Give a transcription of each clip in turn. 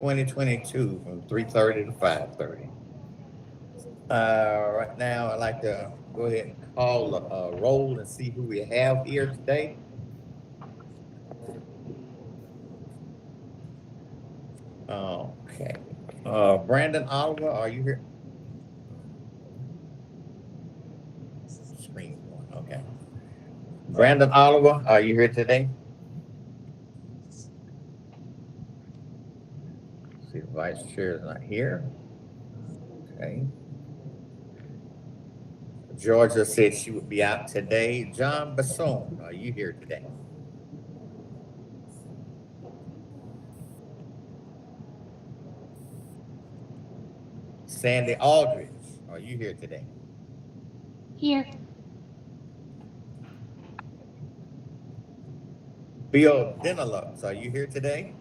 2022 from 3:30 to 5:30. Right now, I'd like to go ahead and call a roll and see who we have here today. Okay. Brandon Oliver, are you here? Screen one. Okay. Brandon Oliver, are you here today? See, the vice chair is not here. Okay. Georgia said she would be out today. John Basson, are you here today? Sandy Aldridge, are you here today? Here. Bill Denelux, are you here today?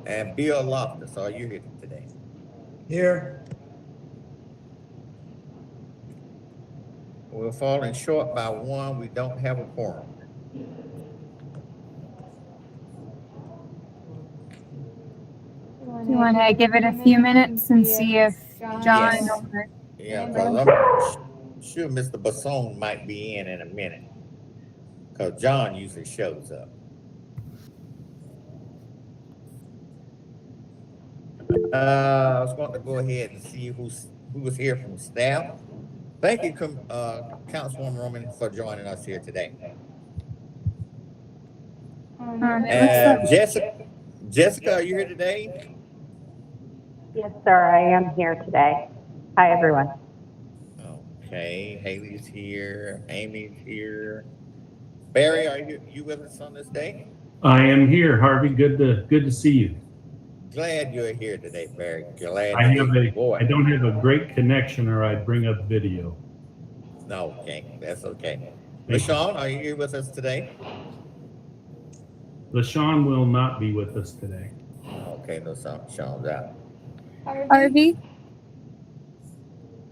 And Bill Loftus, are you here today? Here. We're falling short by one. We don't have a quorum. Do you want to give it a few minutes and see if John Yes. or Yeah, because I'm sure Mr. Basson might be in a minute. Because John usually shows up. I was going to go ahead and see who was here from staff. Thank you, Councilwoman Roman, for joining us here today. it looks like Jessica, are you here today? Yes, sir, I am here today. Hi, everyone. Okay, Haley's here, Amy's here. Barry, are you with us on this day? I am here, Harvey. Good to see you. Glad you're here today, Barry. Glad I to hear your voice. I don't have a great connection, or I'd bring up video. No, okay, that's okay. LaShawn, are you here with us today? LaShawn will not be with us today. Okay, no, Sean's out. Harvey.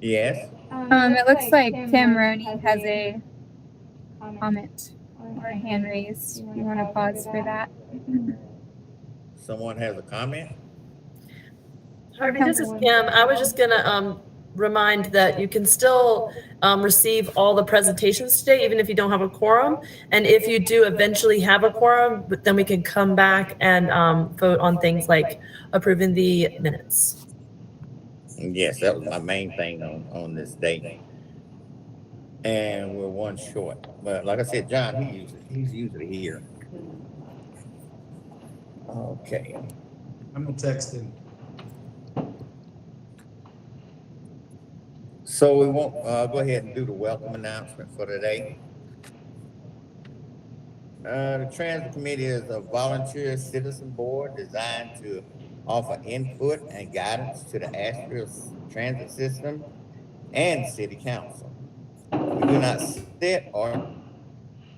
Yes. It looks like Tim Roney has a comment or a hand raised. You want to pause for that? Someone has a comment? Harvey, this is Kim. I was just going to remind that you can still receive all the presentations today, even if you don't have a quorum. And if you do eventually have a quorum, then we can come back and vote on things like approving the minutes. Yes, that was my main thing on this day. And we're one short. But like I said, John, he's usually here. Okay. I'm texting. So we won't go ahead and do the welcome announcement for today. The Transit Committee is a volunteer citizen board designed to offer input and guidance to the Asheville transit system and City Council. We do not set or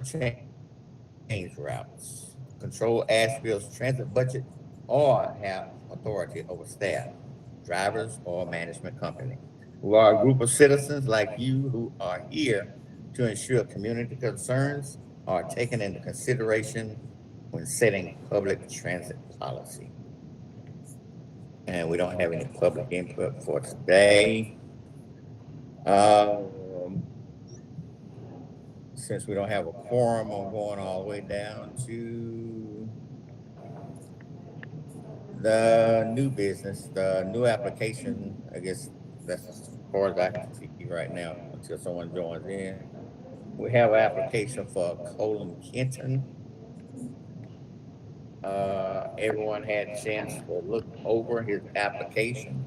change routes, control Asheville's transit budget, or have authority over staff, drivers, or management company. We are a group of citizens like you who are here to ensure community concerns are taken into consideration when setting public transit policy. And we don't have any public input for today. Since we don't have a quorum, I'm going all the way down to the new business, the new application. I guess that's as far as I can see right now until someone joins in. We have an application for Colin Kenton. Everyone had a chance to look over his application.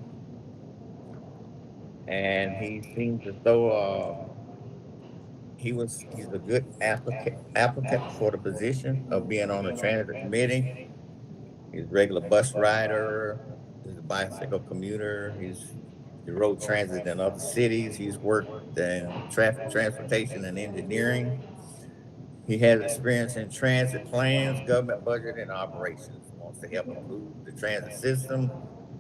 And he seems as though he's a good applicant for the position of being on the transit committee. He's a regular bus rider, he's a bicycle commuter, he rode transit in other cities, he's worked in traffic transportation and engineering. He has experience in transit plans, government budget, and operations. He wants to help improve the transit system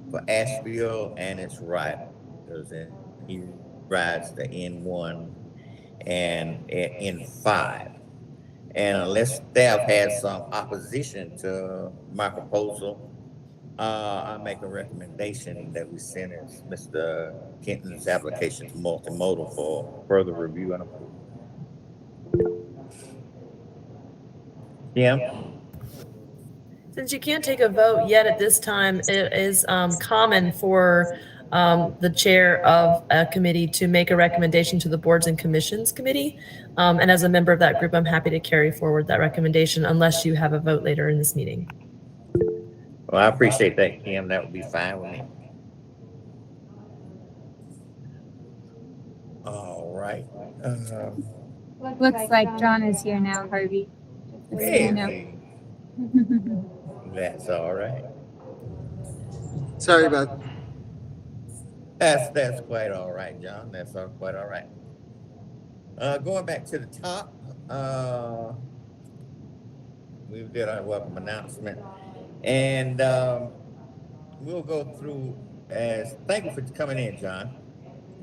for Asheville and its riders. And he rides the N1 and in 5. And unless staff has some opposition to my proposal, I make a recommendation that we send Mr. Kenton's application to multimodal for further review and approval. Yeah. Since you can't take a vote yet at this time, it is common for the chair of a committee to make a recommendation to the Boards and Commissions Committee. And as a member of that group, I'm happy to carry forward that recommendation unless you have a vote later in this meeting. Well, I appreciate that, Kim. That would be fine with me. All right. Looks like John is here now, Harvey. Just so you know. Hey, that's all right. Sorry about That's quite all right, John. That's quite all right. Going back to the top, we did our welcome announcement, and we'll go through as thank you for coming in, John.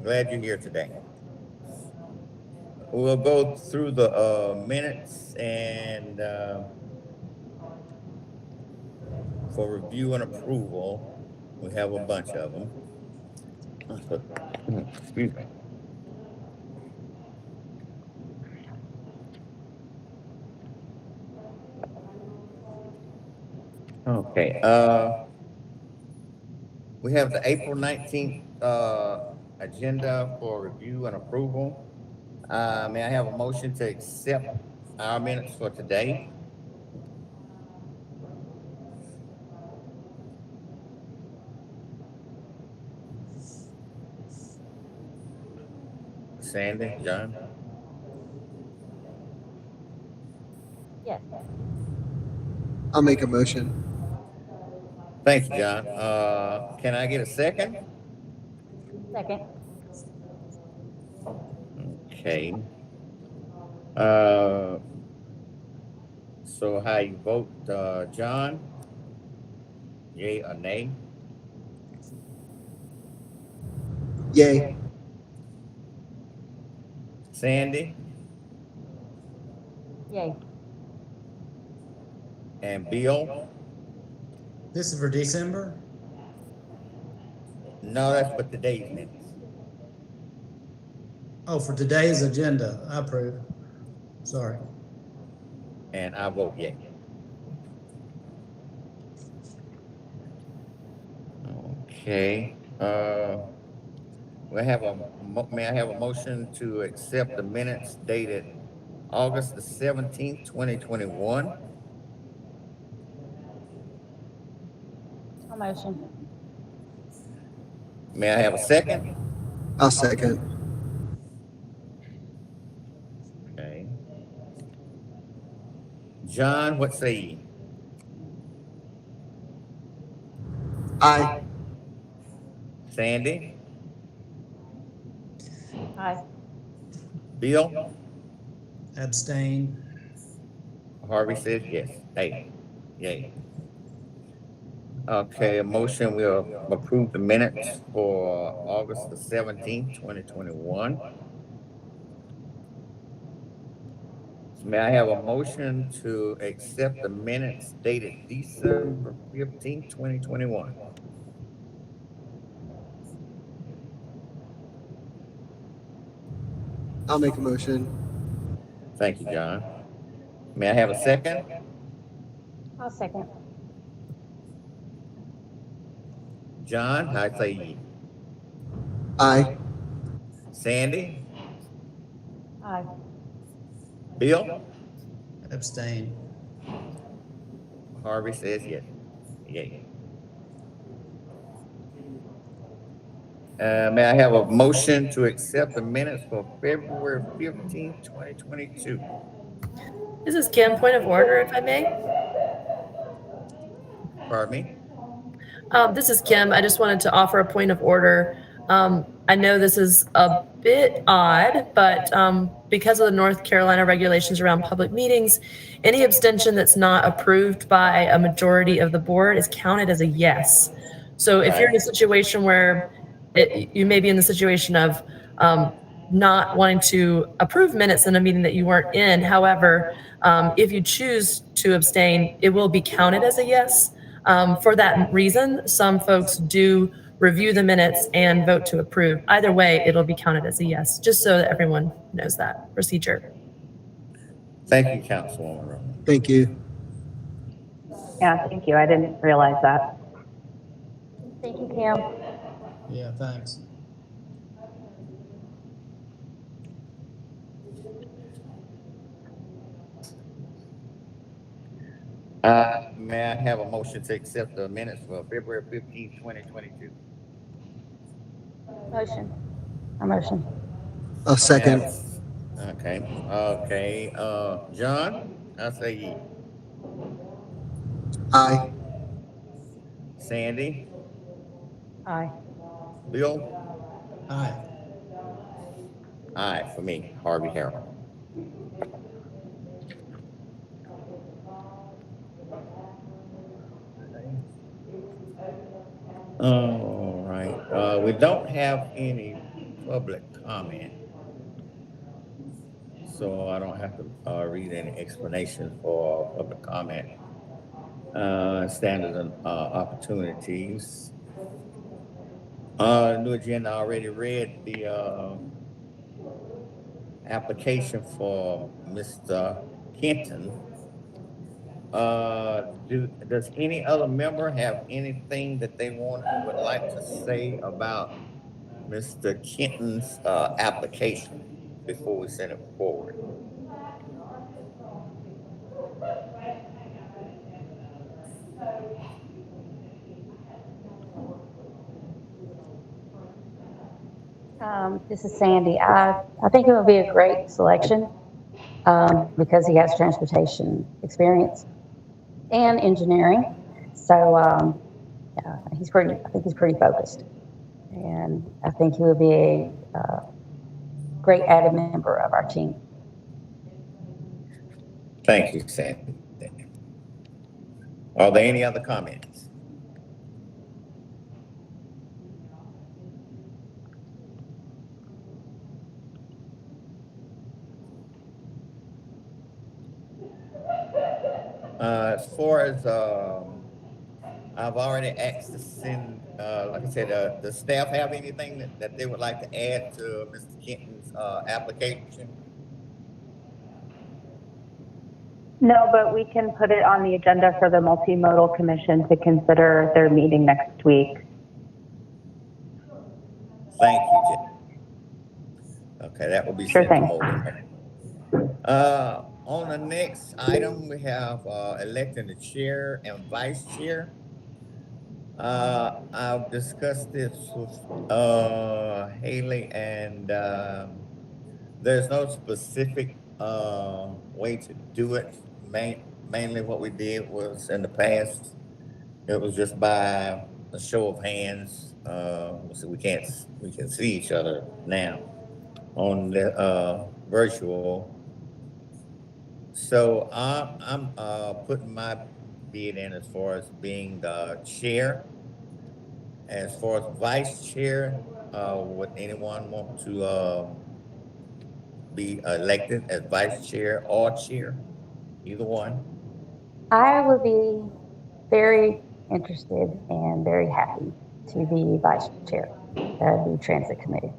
Glad you're here today. We'll go through the minutes and for review and approval. We have a bunch of them. Excuse me. Okay. We have the April 19th agenda for review and approval. May I have a motion to accept our minutes for today? Sandy, John? Yes. I'll make a motion. Thanks, John. Can I get a second? Second. Okay. So how you vote, John? Yay or nay? Yay. Sandy Yay. and Bill? This is for December? No, that's for today's minutes. Oh, for today's agenda, I approve. Sorry. And I vote yay. Okay. May I have a motion to accept the minutes dated August the 17th, 2021? A motion. May I have a second? I'll second. Okay. John, what say ye? Aye. Sandy? Aye. Bill? Abstain. Harvey says yes. Hey, yay. Okay, a motion will approve the minutes for August the 17th, 2021. May I have a motion to accept the minutes dated December 15th, 2021? I'll make a motion. Thank you, John. May I have a second? I'll second. John, how say ye? Aye. Sandy? Aye. Bill? Abstain. Harvey says yes. Yay. May I have a motion to accept the minutes for February 15th, 2022? This is Kim, point of order, if I may. Pardon me? This is Kim. I just wanted to offer a point of order. I know this is a bit odd, but because of the North Carolina regulations around public meetings, any abstention that's not approved by a majority of the board is counted as a yes. So if you're in a situation where you may be in the situation of not wanting to approve minutes in a meeting that you weren't in. However, if you choose to abstain, it will be counted as a yes. For that reason, some folks do review the minutes and vote to approve. Either way, it'll be counted as a yes, just so that everyone knows that procedure. Thank you, Councilwoman Rowan. Thank you. Yeah, thank you. I didn't realize that. Thank you, Kim. Yeah, thanks. May I have a motion to accept the minutes for February 15th, 2022? Motion. A motion. I'll second. Okay, John, I say ye. Aye. Sandy, Aye. Bill? Aye. Aye, for me, Harvey Harold. All right, we don't have any public comment, so I don't have to read any explanation for public comment. Standards and opportunities. New agenda, I already read the application for Mr. Kenton. Does any other member have anything that they would like to say about Mr. Kenton's application before we send it forward? This is Sandy. I think it would be a great selection because he has transportation experience and engineering. So yeah, I think he's pretty focused. And I think he would be a great added member of our team. Thank you, Sandy. Are there any other comments? As far as I've already asked to send, like I said, does staff have anything that they would like to add to Mr. Kenton's application? No, but we can put it on the agenda for the Multimodal Commission to consider their meeting next week. Thank you, Jen. Okay, that will be Sure sent to thing. Multimodal. On the next item, we have electing the chair and vice chair. I've discussed this with Haley, and there's no specific way to do it. Mainly what we did was in the past, it was just by a show of hands. So we can see each other now on the virtual. So I'm putting my bid in as far as being the chair. As far as vice chair, would anyone want to be elected as vice chair or chair? Either one. I would be very interested and very happy to be vice chair of the Transit Committee.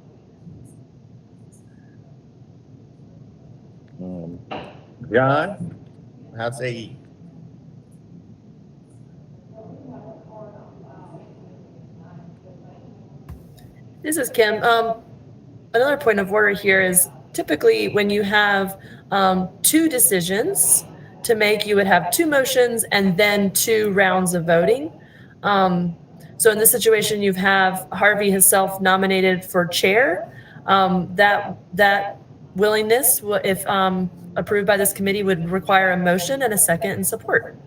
John, how say you? This is Kim. Another point of order here is typically when you have two decisions to make, you would have two motions and then two rounds of voting. So in this situation, you have Harvey has self-nominated for chair. That willingness, if approved by this committee, would require a motion and a second and support.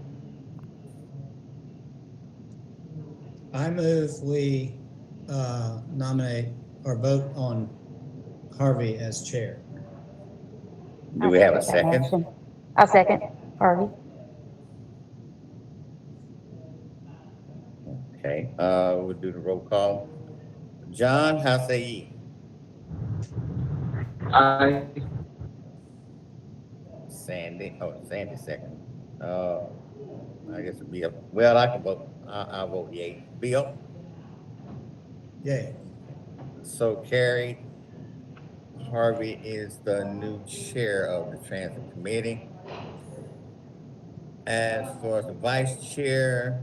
I move we nominate or vote on Harvey as chair. Do we have a second? I'll second Harvey. Okay, we'll do the roll call. John, how say ye? Aye. Sandy second. I guess it'd be well, I can vote, I'll vote yay. Bill? Yay. So carried. Harvey is the new chair of the transit committee. As for the vice chair,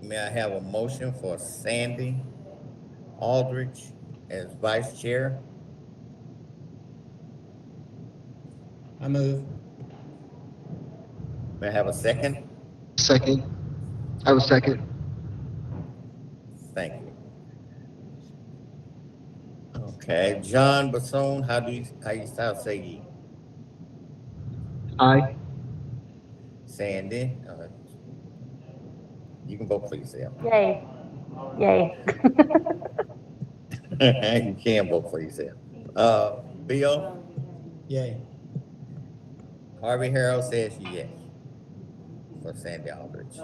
may I have a motion for Sandy Aldrich as vice chair? I move. May I have a second? Second. I will second. Thank you. Okay, John Basone, how you say ye? Aye. Sandy, you can vote for yourself. Yay. Yay. You can vote for yourself. Bill? Yay. Harvey Harold says yes for Sandy Aldrich.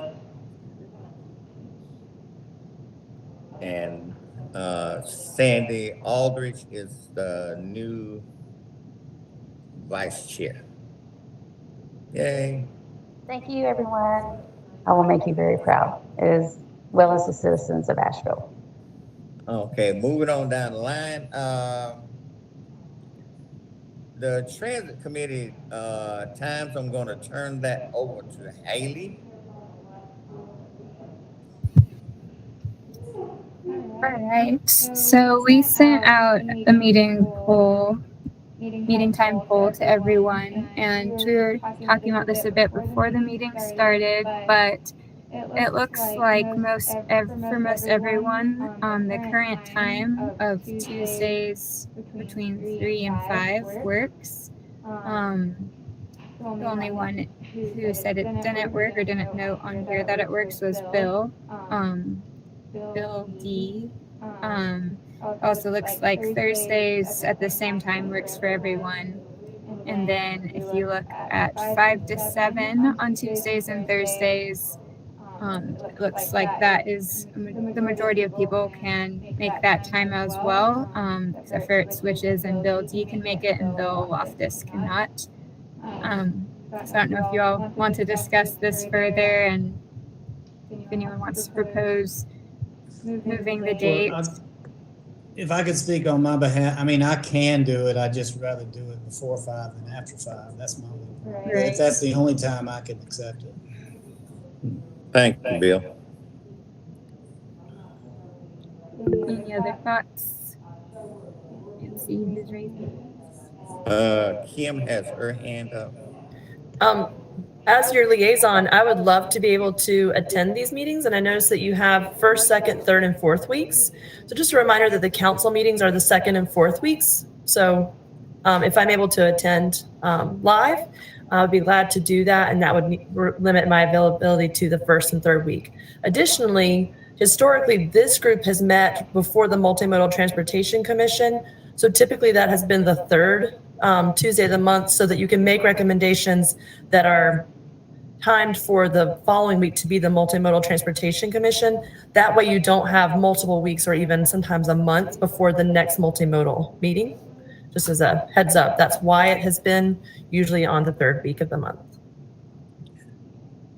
And Sandy Aldrich is the new vice chair. Yay. Thank you, everyone. I will make you very proud, as well as the citizens of Asheville. Okay, moving on down the line. The transit committee times, I'm going to turn that over to Haley. All right. So we sent out a meeting time poll to everyone, and we were talking about this a bit before the meeting started, but it looks like for most everyone, the current time of Tuesdays between 3 and 5 works. The only one who said it didn't work or didn't note on here that it works was Bill. Bill D. Also looks like Thursdays at the same time works for everyone. And then if you look at 5 to 7 on Tuesdays and Thursdays, it looks like that is the majority of people can make that time as well, except for it switches and Bill D can make it and Bill Loftus cannot. So I don't know if you all want to discuss this further and if anyone wants to propose moving the date. Well, if I could speak on my behalf, I mean, I can do it. I'd just rather do it before 5 than after 5. That's my only problem. Right. If that's the only time I can accept it. Thank you, Bill. Any other thoughts? Can't see who's raising. Kim has her hand up. As your liaison, I would love to be able to attend these meetings, and I noticed that you have first, second, third, and fourth weeks. So just a reminder that the council meetings are the second and fourth weeks. So if I'm able to attend live, I would be glad to do that, and that would limit my availability to the first and third week. Additionally, historically, this group has met before the Multimodal Transportation Commission. So typically that has been the third Tuesday of the month, so that you can make recommendations that are timed for the following week to be the Multimodal Transportation Commission. That way you don't have multiple weeks or even sometimes a month before the next multimodal meeting. Just as a heads up, that's why it has been usually on the third week of the month.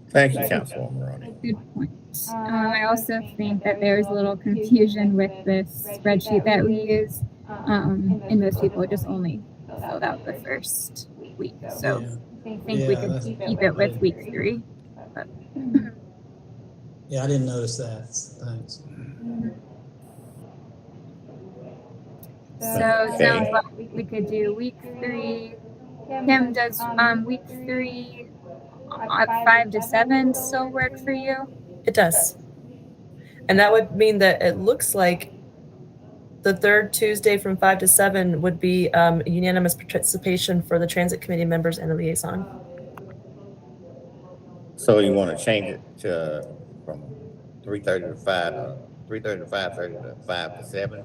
Thank you, Councilwoman Ronnie. Good point. I also think that there's a little confusion with this spreadsheet that we use, and most people just only filled out the first week. So I think we could keep it with week 3. But. Yeah, I didn't notice that. Thanks. So it sounds like we could do week 3. Kim, does week 3 at 5 to 7 still work for you? It does. And that would mean that it looks like the third Tuesday from 5 to 7 would be unanimous participation for the transit committee members and the liaison. So you want to change it to from 3:30 to 5, 3:30 to 5:30 to 5 to 7?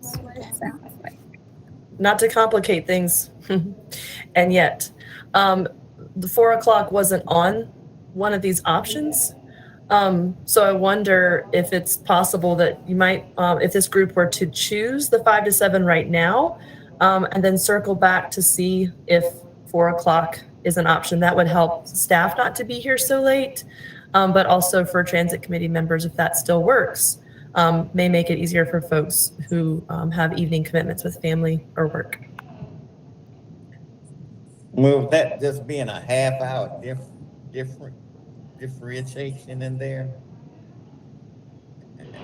That's what it sounds like. Not to complicate things, and yet the 4 o'clock wasn't on one of these options. So I wonder if it's possible that you might, if this group were to choose the 5 to 7 right now, and then circle back to see if 4 o'clock is an option, that would help staff not to be here so late, but also for transit committee members, if that still works, may make it easier for folks who have evening commitments with family or work. Well, that just being a half hour differentiation in there.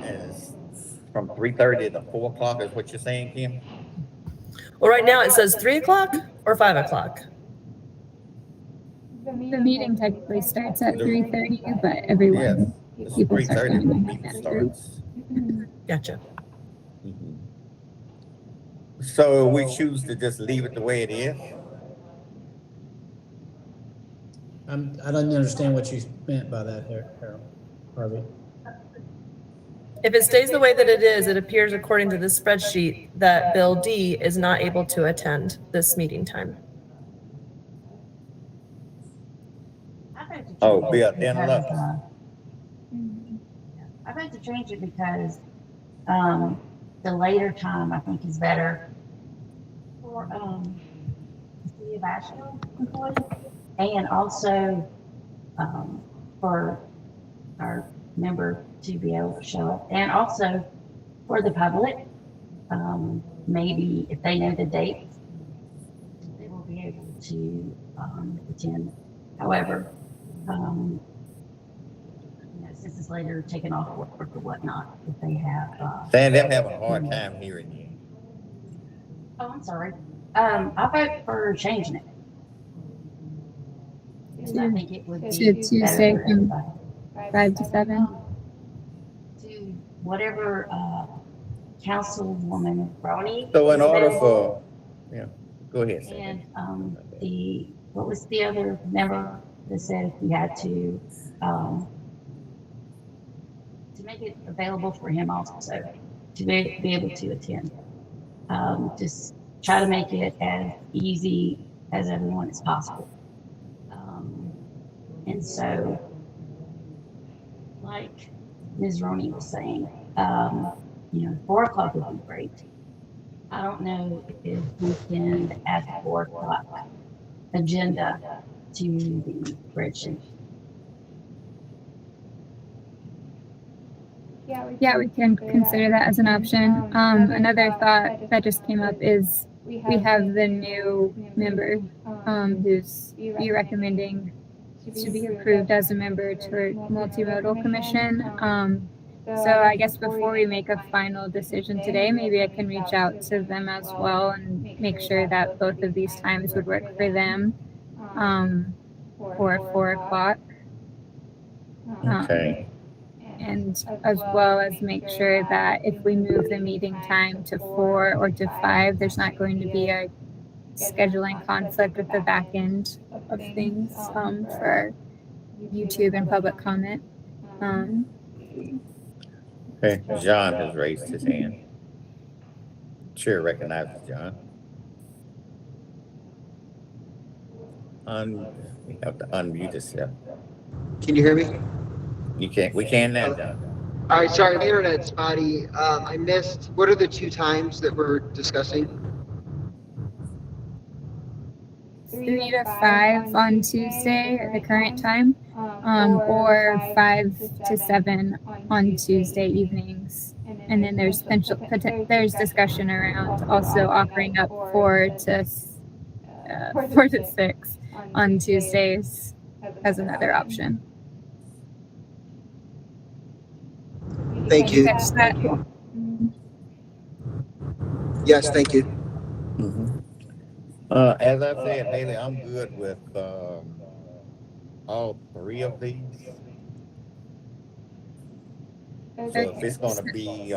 As from 3:30 to 4 o'clock is what you're saying, Kim? Well, right now it says 3 o'clock or 5 o'clock. The meeting technically starts at 3:30, but everyone, Yes, people it's start 3:30 coming when in people at 3. starts. Gotcha. Mhm. So we choose to just leave it the way it is? I don't understand what you meant by that, Harold, Harvey. If it stays the way that it is, it appears according to this spreadsheet that Bill D is not able to attend this meeting time. Oh, Bill, Dan Lux. I'd like to change it because the later time I think is better for the city of Asheville employees, and also for our member to be able to show up, and also for the public. Maybe if they know the dates, they will be able to attend. However, since it's later taken off work or whatnot, if they have. Dan, they're having a hard time hearing you. Oh, I'm sorry. I vote for changing it. I think it would be To Tuesday better for from everybody. 5 to 7. To whatever Councilwoman Roney. So in is order available. for, yeah, go ahead. And Sandy. what was the other member that said if we had to make it available for him also to be able to attend. Just try to make it as easy as everyone is possible. And so, like Ms. Roney was saying, 4 o'clock would be great. I don't know if we can add the 4 o'clock agenda to the spreadsheet. Yeah, we can consider that as an option. Another thought that just came up is we have the new member who's be recommending to be approved as a member to our multimodal commission. So I guess before we make a final decision today, maybe I can reach out to them as well and make sure that both of these times would work for them for 4 o'clock. Okay. And as well as make sure that if we move the meeting time to 4 or to 5, there's not going to be a scheduling conflict at the back end of things for YouTube and public comment. Okay, John has raised his hand. Chair recognizes John. We have to unmute yourself. Can you hear me? We can now, John. All right, sorry, my internet's spotty. I missed, what are the 2 times that we're discussing? 3 to 5 on Tuesday at the current time, or 5 to 7 on Tuesday evenings. And then there's discussion around also offering up 4 to 6 on Tuesdays as another option. Thank you. Catch that? Yes, thank you. As I said, Haley, I'm good with all 3 of these. So if it's going to be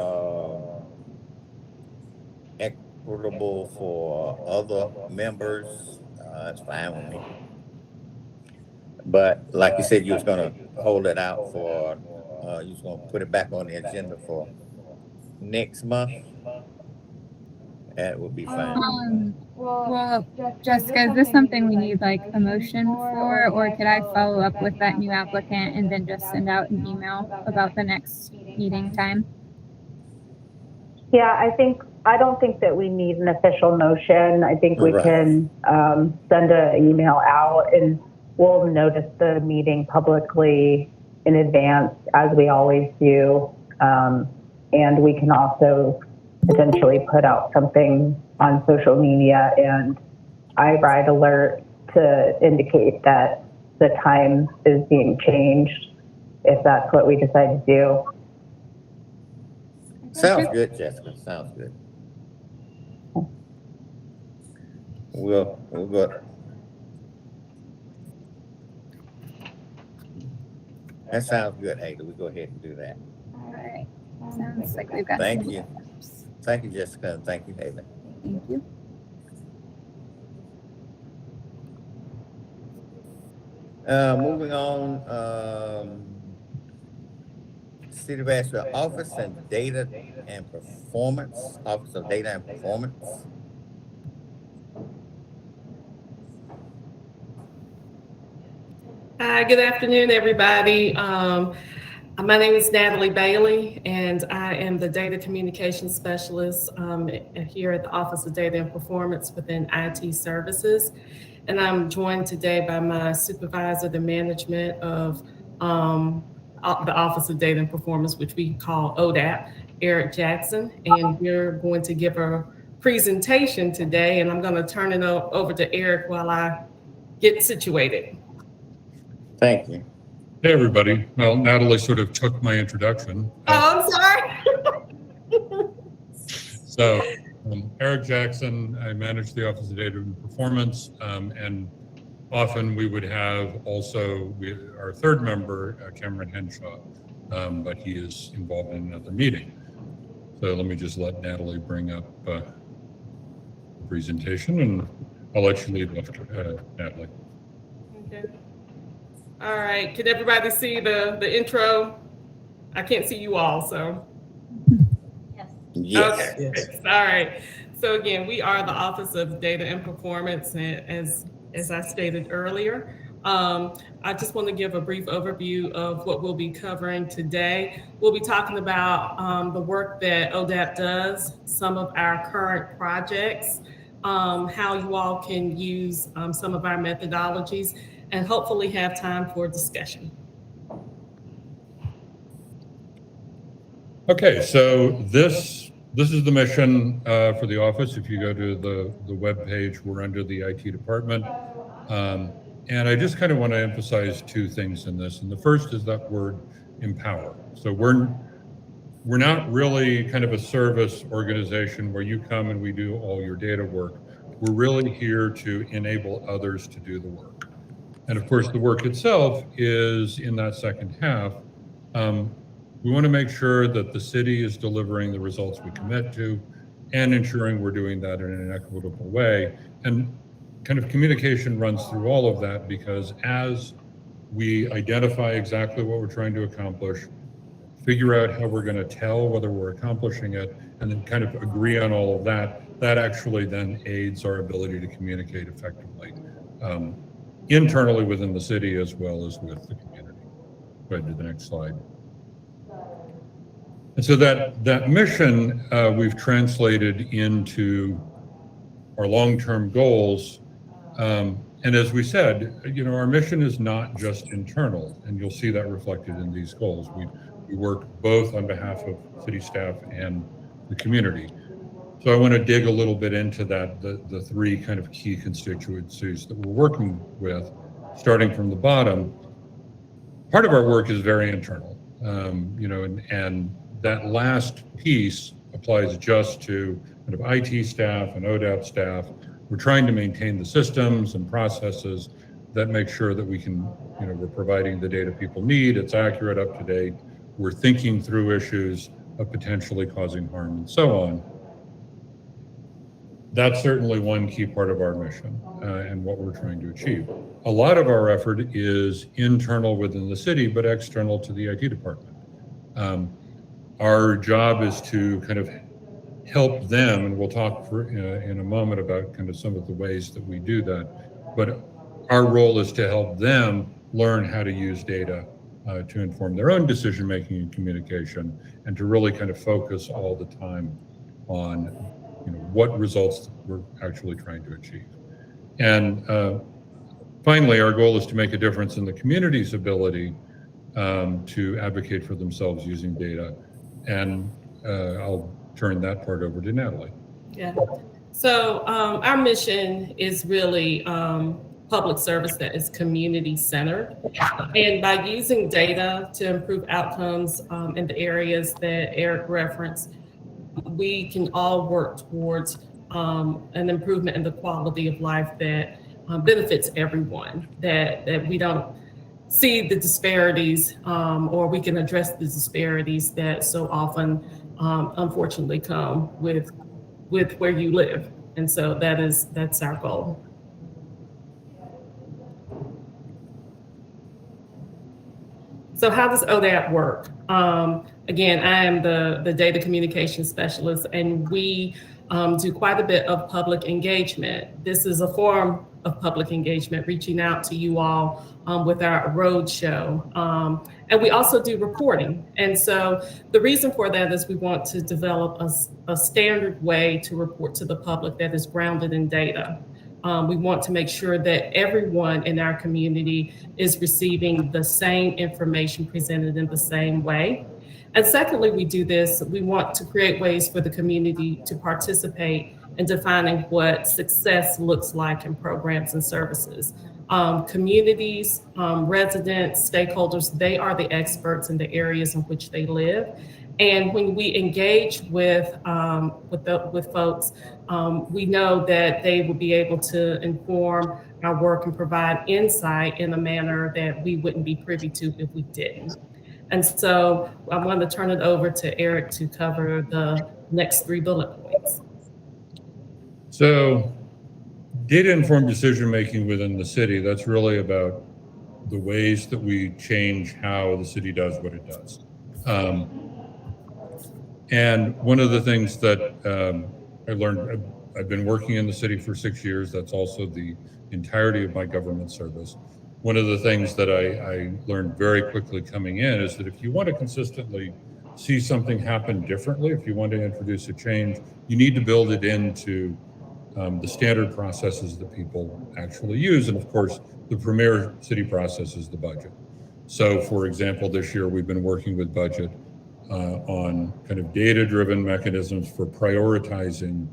equitable for other members, it's fine with me. But like you said, you was going to hold it out for, you was going to put it back on the agenda for next month. That would be fine. Well, Well, Jessica, is this something we need like a motion for, or could I follow up with that new applicant and then just send out an email about the next meeting time? Yeah, I don't think that we need an official motion. I think we Right. can send an email out, and we'll notice the meeting publicly in advance, as we always do. And we can also potentially put out something on social media and iRide alert to indicate that the time is being changed, if that's what we decide to do. Sounds good, Jessica. Sounds good. We'll go. That sounds good, Ada. We'll go ahead and do that. All right. Sounds like we've got Thank some you. steps. Thank you, Jessica, and thank you, Ada. Thank you. Moving on, City of Asheville Office and Data and Performance, Office of Data and Performance. Hi, good afternoon, everybody. My name is Natalie Bailey, and I am the Data Communications Specialist here at the Office of Data and Performance within IT Services. And I'm joined today by my supervisor, the management of the Office of Data and Performance, which we call Odap, Eric Jackson. And we're going to give a presentation today, and I'm going to turn it over to Eric while I get situated. Thank you. Hey, everybody. Well, Natalie sort of took my introduction. Oh, I'm sorry. So, Eric Jackson, I manage the Office of Data and Performance, and often we would have also our third member, Cameron Henshaw, but he is involved in another meeting. So let me just let Natalie bring up the presentation, and I'll let you lead off, Natalie. Okay. All right. Can everybody see the intro? I can't see you all, so. Yes. Okay. Yes. All right. So again, we are the Office of Data and Performance, as I stated earlier. I just want to give a brief overview of what we'll be covering today. We'll be talking about the work that ODAP does, some of our current projects, how you all can use some of our methodologies, and hopefully have time for discussion. Okay, so this is the mission for the office. If you go to the web page, we're under the IT department. And I just kind of want to emphasize two things in this. And the first is that word empower. So we're not really kind of a service organization where you come and we do all your data work. We're really here to enable others to do the work. And of course, the work itself is in that second half. We want to make sure that the city is delivering the results we commit to and ensuring we're doing that in an equitable way. And kind of communication runs through all of that, because as we identify exactly what we're trying to accomplish, figure out how we're going to tell whether we're accomplishing it, and then kind of agree on all of that, that actually then aids our ability to communicate effectively, internally within the city as well as with the community. Go ahead to the next slide. And so that mission we've translated into our long-term goals. And as we said, our mission is not just internal, and you'll see that reflected in these goals. We work both on behalf of city staff and the community. So I want to dig a little bit into that, the three kind of key constituencies that we're working with, starting from the bottom. Part of our work is very internal, and that last piece applies just to kind of IT staff and ODAP staff. We're trying to maintain the systems and processes that make sure that we can, we're providing the data people need, it's accurate, up to date. We're thinking through issues of potentially causing harm and so on. That's certainly one key part of our mission and what we're trying to achieve. A lot of our effort is internal within the city, but external to the IT department. Our job is to kind of help them, and we'll talk in a moment about kind of some of the ways that we do that, but our role is to help them learn how to use data to inform their own decision-making and communication, and to really kind of focus all the time on what results we're actually trying to achieve. And finally, our goal is to make a difference in the community's ability to advocate for themselves using data. And I'll turn that part over to Natalie. Yeah. So our mission is really public service that is community centered. And by using data to improve outcomes in the areas that Eric referenced, we can all work towards an improvement in the quality of life that benefits everyone, that we don't see the disparities, or we can address the disparities that so often unfortunately come with where you live. And so that's our goal. So how does Odap work? Again, I am the data communication specialist, and we do quite a bit of public engagement. This is a form of public engagement, reaching out to you all with our road show. And we also do reporting. And so the reason for that is we want to develop a standard way to report to the public that is grounded in data. We want to make sure that everyone in our community is receiving the same information presented in the same way. And secondly, we want to create ways for the community to participate in defining what success looks like in programs and services. Communities, residents, stakeholders, they are the experts in the areas in which they live. And when we engage with folks, we know that they will be able to inform our work and provide insight in a manner that we wouldn't be privy to if we didn't. And so I want to turn it over to Eric to cover the next 3 bullet points. So data-informed decision-making within the city, that's really about the ways that we change how the city does what it does. And one of the things that I learned, I've been working in the city for 6 years. That's also the entirety of my government service. One of the things that I learned very quickly coming in is that if you want to consistently see something happen differently, if you want to introduce a change, you need to build it into the standard processes that people actually use. And of course, the premier city process is the budget. So for example, this year we've been working with budget on kind of data-driven mechanisms for prioritizing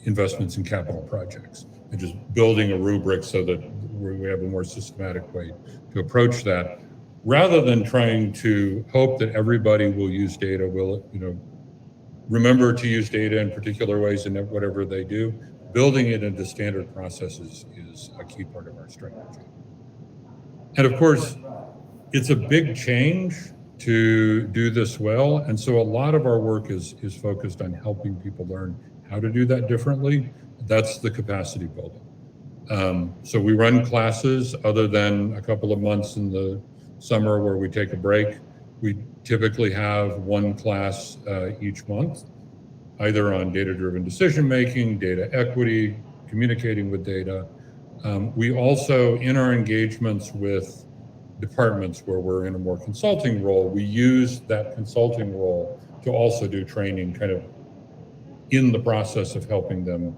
investments in capital projects, and just building a rubric so that we have a more systematic way to approach that, rather than trying to hope that everybody will use data, will remember to use data in particular ways in whatever they do. Building it into standard processes is a key part of our strategy. And of course, it's a big change to do this well. And so a lot of our work is focused on helping people learn how to do that differently. That's the capacity building. So we run classes other than a couple of months in the summer where we take a break. We typically have one class each month, either on data-driven decision-making, data equity, communicating with data. We also, in our engagements with departments where we're in a more consulting role, we use that consulting role to also do training kind of in the process of helping them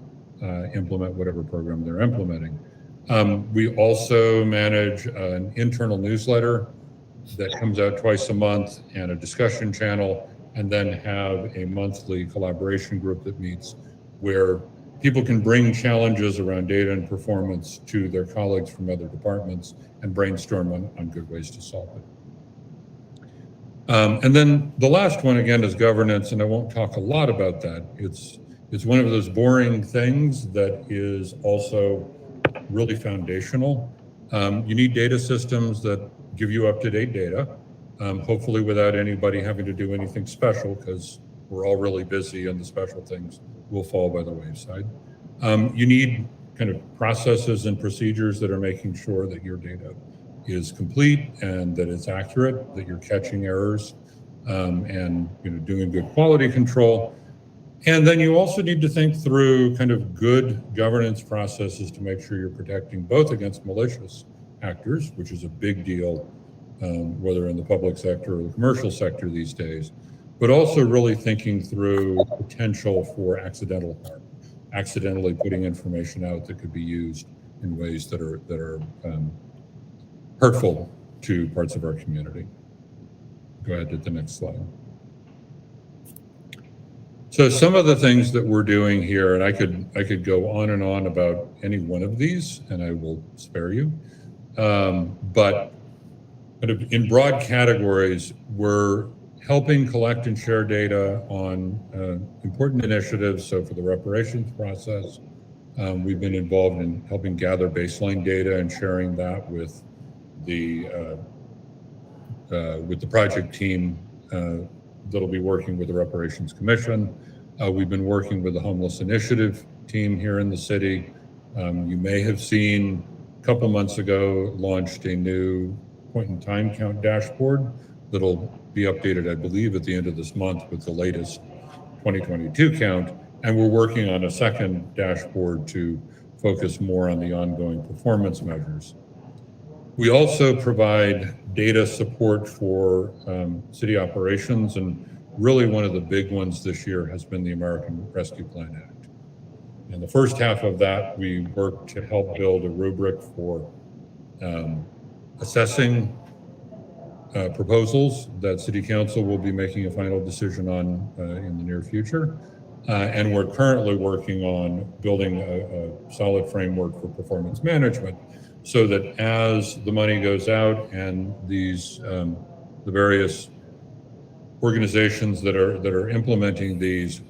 implement whatever program they're implementing. We also manage an internal newsletter that comes out twice a month, and a discussion channel, and then have a monthly collaboration group that meets where people can bring challenges around data and performance to their colleagues from other departments and brainstorm on good ways to solve it. And then the last one, again, is governance, and I won't talk a lot about that. It's one of those boring things that is also really foundational. You need data systems that give you up-to-date data, hopefully without anybody having to do anything special, because we're all really busy and the special things will fall by the wayside. You need kind of processes and procedures that are making sure that your data is complete and that it's accurate, that you're catching errors, and doing good quality control. And then you also need to think through kind of good governance processes to make sure you're protecting both against malicious actors, which is a big deal, whether in the public sector or the commercial sector these days, but also really thinking through potential for accidental harm, accidentally putting information out that could be used in ways that are hurtful to parts of our community. Go ahead to the next slide. So some of the things that we're doing here, and I could go on and on about any one of these, and I will spare you. But kind of in broad categories, we're helping collect and share data on important initiatives. So for the reparations process, we've been involved in helping gather baseline data and sharing that with the project team that'll be working with the Reparations Commission. We've been working with the Homeless Initiative team here in the city. You may have seen a couple months ago launched a new point in time count dashboard that'll be updated, I believe, at the end of this month with the latest 2022 count. And we're working on a second dashboard to focus more on the ongoing performance measures. We also provide data support for city operations, and really one of the big ones this year has been the American Rescue Plan Act. In the first half of that, we worked to help build a rubric for assessing proposals that City Council will be making a final decision on in the near future. And we're currently working on building a solid framework for performance management so that as the money goes out and these, the various organizations that are implementing these,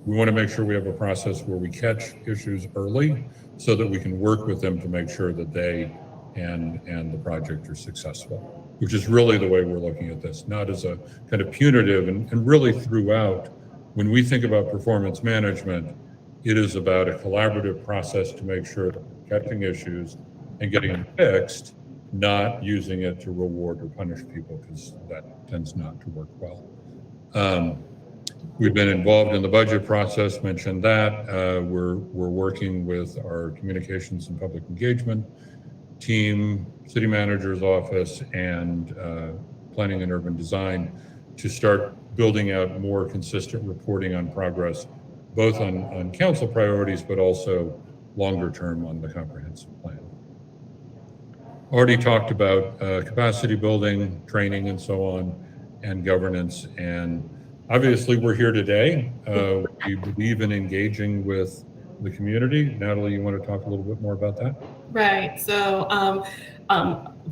we want to make sure we have a process where we catch issues early so that we can work with them to make sure that they and the project are successful, which is really the way we're looking at this, not as a kind of punitive and really throughout. When we think about performance management, it is about a collaborative process to make sure that we're catching issues and getting them fixed, not using it to reward or punish people, because that tends not to work well. We've been involved in the budget process, mentioned that. We're working with our communications and public engagement team, city manager's office, and planning and urban design to start building out more consistent reporting on progress, both on council priorities, but also longer term on the comprehensive plan. Already talked about capacity building, training, and so on, and governance. And obviously we're here today. We believe in engaging with the community. Natalie, you want to talk a little bit more about that? Right. So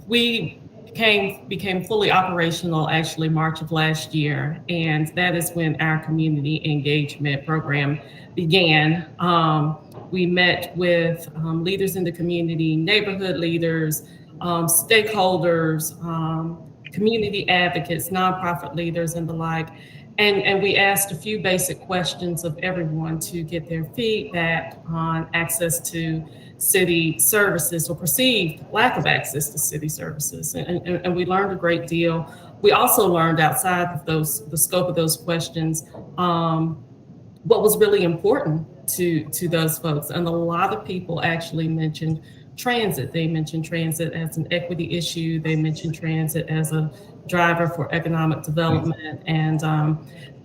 we became fully operational actually March of last year, and that is when our community engagement program began. We met with leaders in the community, neighborhood leaders, stakeholders, community advocates, nonprofit leaders, and the like. And we asked a few basic questions of everyone to get their feedback on access to city services or perceived lack of access to city services. And we learned a great deal. We also learned outside of the scope of those questions, what was really important to those folks. And a lot of people actually mentioned transit. They mentioned transit as an equity issue. They mentioned transit as a driver for economic development. And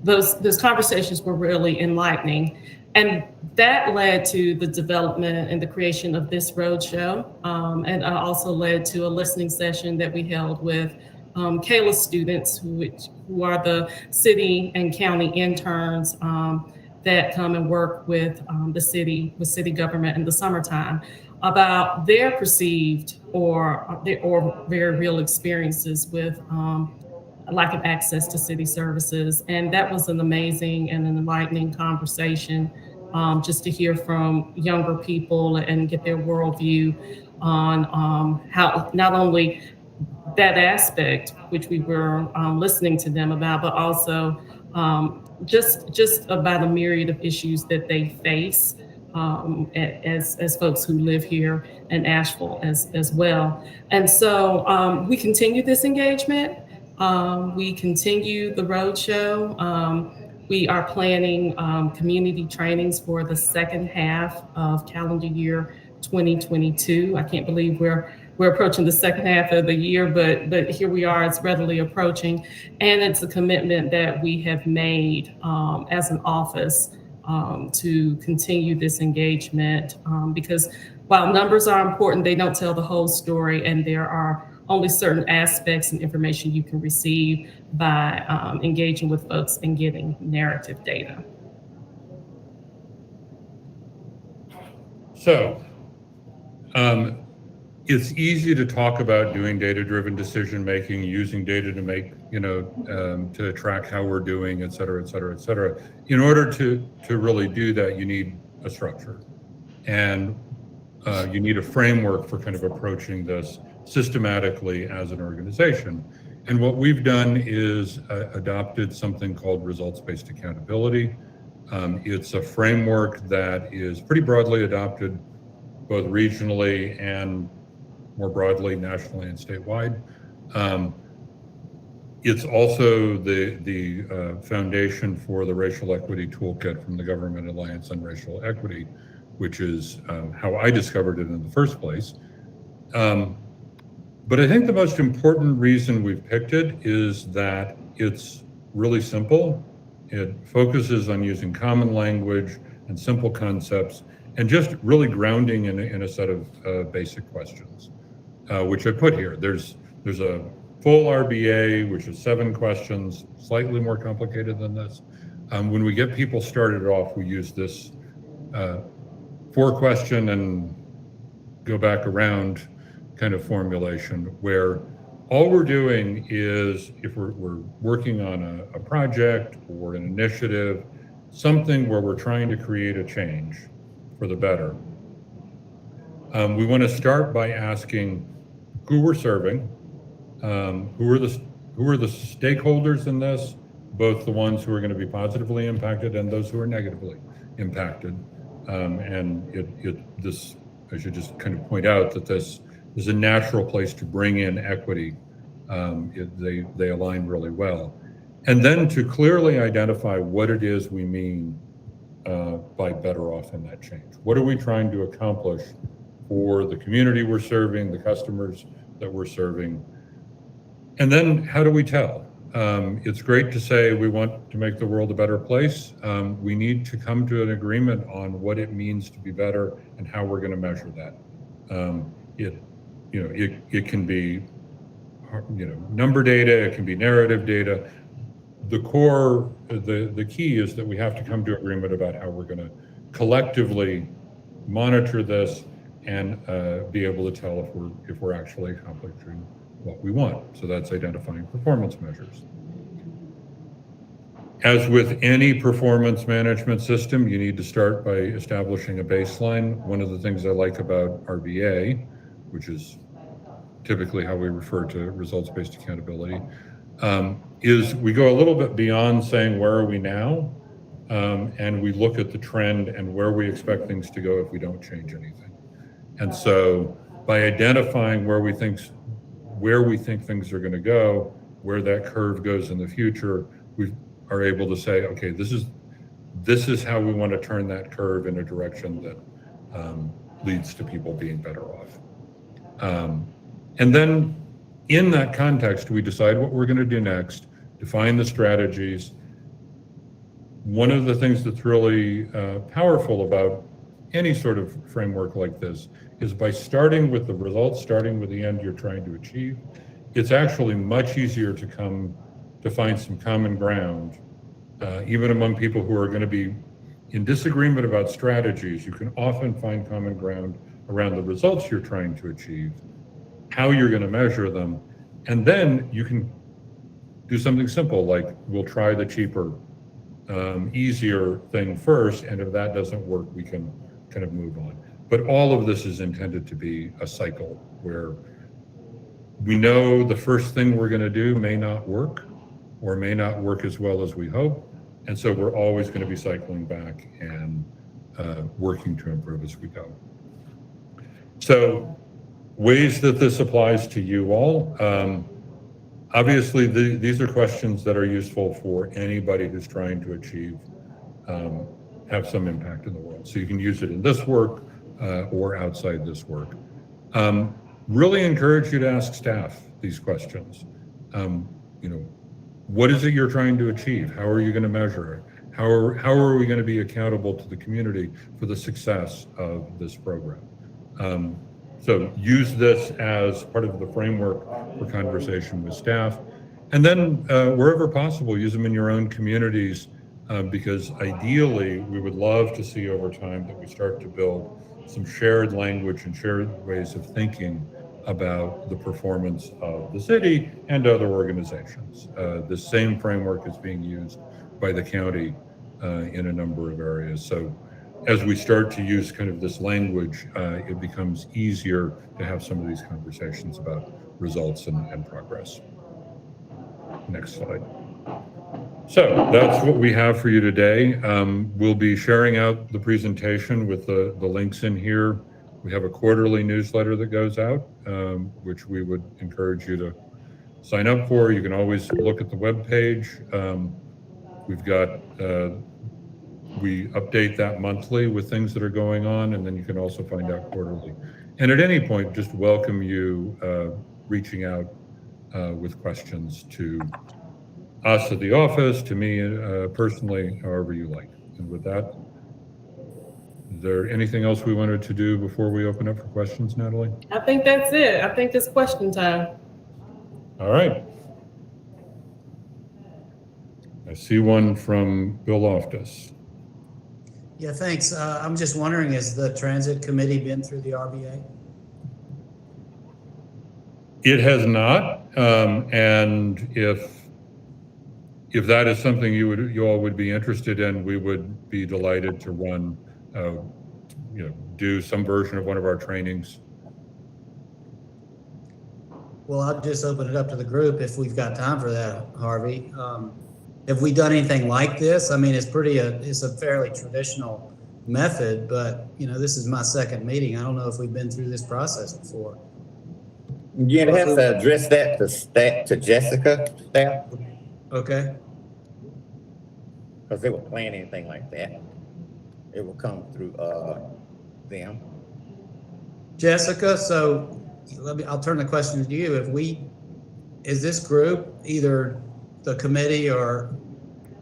those conversations were really enlightening. And that led to the development and the creation of this roadshow. And also led to a listening session that we held with Kayla students who are the city and county interns that come and work with the city, with city government in the summertime, about their perceived or very real experiences with lack of access to city services. And that was an amazing and an enlightening conversation, just to hear from younger people and get their worldview on how not only that aspect, which we were listening to them about, but also just about a myriad of issues that they face as folks who live here in Asheville as well. And so we continue this engagement. We continue the roadshow. We are planning community trainings for the second half of calendar year 2022. I can't believe we're approaching the second half of the year, but here we are, it's readily approaching. And it's a commitment that we have made as an office to continue this engagement because while numbers are important, they don't tell the whole story, and there are only certain aspects and information you can receive by engaging with folks and getting narrative data. So, it's easy to talk about doing data-driven decision-making, using data to make, to track how we're doing, et cetera, et cetera, et cetera. In order to really do that, you need a structure. And you need a framework for kind of approaching this systematically as an organization. And what we've done is adopted something called results-based accountability. It's a framework that is pretty broadly adopted both regionally and more broadly nationally and statewide. It's also the foundation for the Racial Equity Toolkit from the Government Alliance on Racial Equity, which is how I discovered it in the first place. But I think the most important reason we've picked it is that it's really simple. It focuses on using common language and simple concepts and just really grounding in a set of basic questions, which I put here. There's a full RBA, which is 7 questions, slightly more complicated than this. When we get people started off, we use this 4-question and go back around kind of formulation, where all we're doing is, if we're working on a project or an initiative, something where we're trying to create a change for the better, we want to start by asking who we're serving, who are the stakeholders in this, both the ones who are going to be positively impacted and those who are negatively impacted. And this, I should just kind of point out that this is a natural place to bring in equity. They align really well. And then to clearly identify what it is we mean by better off in that change. What are we trying to accomplish for the community we're serving, the customers that we're serving? And then how do we tell? It's great to say we want to make the world a better place. We need to come to an agreement on what it means to be better and how we're going to measure that. It can be, number data, it can be narrative data. The core, the key is that we have to come to agreement about how we're going to collectively monitor this and be able to tell if we're actually accomplishing what we want. So that's identifying performance measures. As with any performance management system, you need to start by establishing a baseline. One of the things I like about RBA, which is typically how we refer to results-based accountability, is we go a little bit beyond saying where are we now, and we look at the trend and where we expect things to go if we don't change anything. And so by identifying where we think things are going to go, where that curve goes in the future, we are able to say, okay, this is how we want to turn that curve in a direction that leads to people being better off. And then in that context, we decide what we're going to do next, define the strategies. One of the things that's really powerful about any sort of framework like this is by starting with the results, starting with the end you're trying to achieve, it's actually much easier to find some common ground, even among people who are going to be in disagreement about strategies. You can often find common ground around the results you're trying to achieve, how you're going to measure them, and then you can do something simple like we'll try the cheaper, easier thing first, and if that doesn't work, we can kind of move on. But all of this is intended to be a cycle where we know the first thing we're going to do may not work or may not work as well as we hope, and so we're always going to be cycling back and working to improve as we go. So ways that this applies to you all, Obviously, these are questions that are useful for anybody who's trying to achieve, have some impact in the world. So you can use it in this work or outside this work. Really encourage you to ask staff these questions. What is it you're trying to achieve? How are you going to measure it? How are we going to be accountable to the community for the success of this program? So use this as part of the framework for conversation with staff. And then wherever possible, use them in your own communities, because ideally we would love to see over time that we start to build some shared language and shared ways of thinking about the performance of the city and other organizations. The same framework is being used by the county in a number of areas. So as we start to use kind of this language, it becomes easier to have some of these conversations about results and progress. Next slide. So that's what we have for you today. We'll be sharing out the presentation with the links in here. We have a quarterly newsletter that goes out, which we would encourage you to sign up for. You can always look at the webpage. We've got, we update that monthly with things that are going on, and then you can also find out quarterly. And at any point, just welcome you reaching out with questions to us at the office, to me personally, however you like. And with that, is there anything else we wanted to do before we open up for questions, Natalie? I think that's it. I think it's question time. All right. I see one from Bill Loftus. Yeah, thanks. I'm just wondering, has the transit committee been through the RBA? It has not, and if that is something you all would be interested in, we would be delighted to run, do some version of one of our trainings. Well, I'll just open it up to the group if we've got time for that, Harvey. Have we done anything like this? I mean, it's a fairly traditional method, but this is my second meeting. I don't know if we've been through this process before. You'd have to address that to Jessica staff, Okay. because they would plan anything like that. It will come through them. Jessica, so I'll turn the question to you. Is this group, either the committee or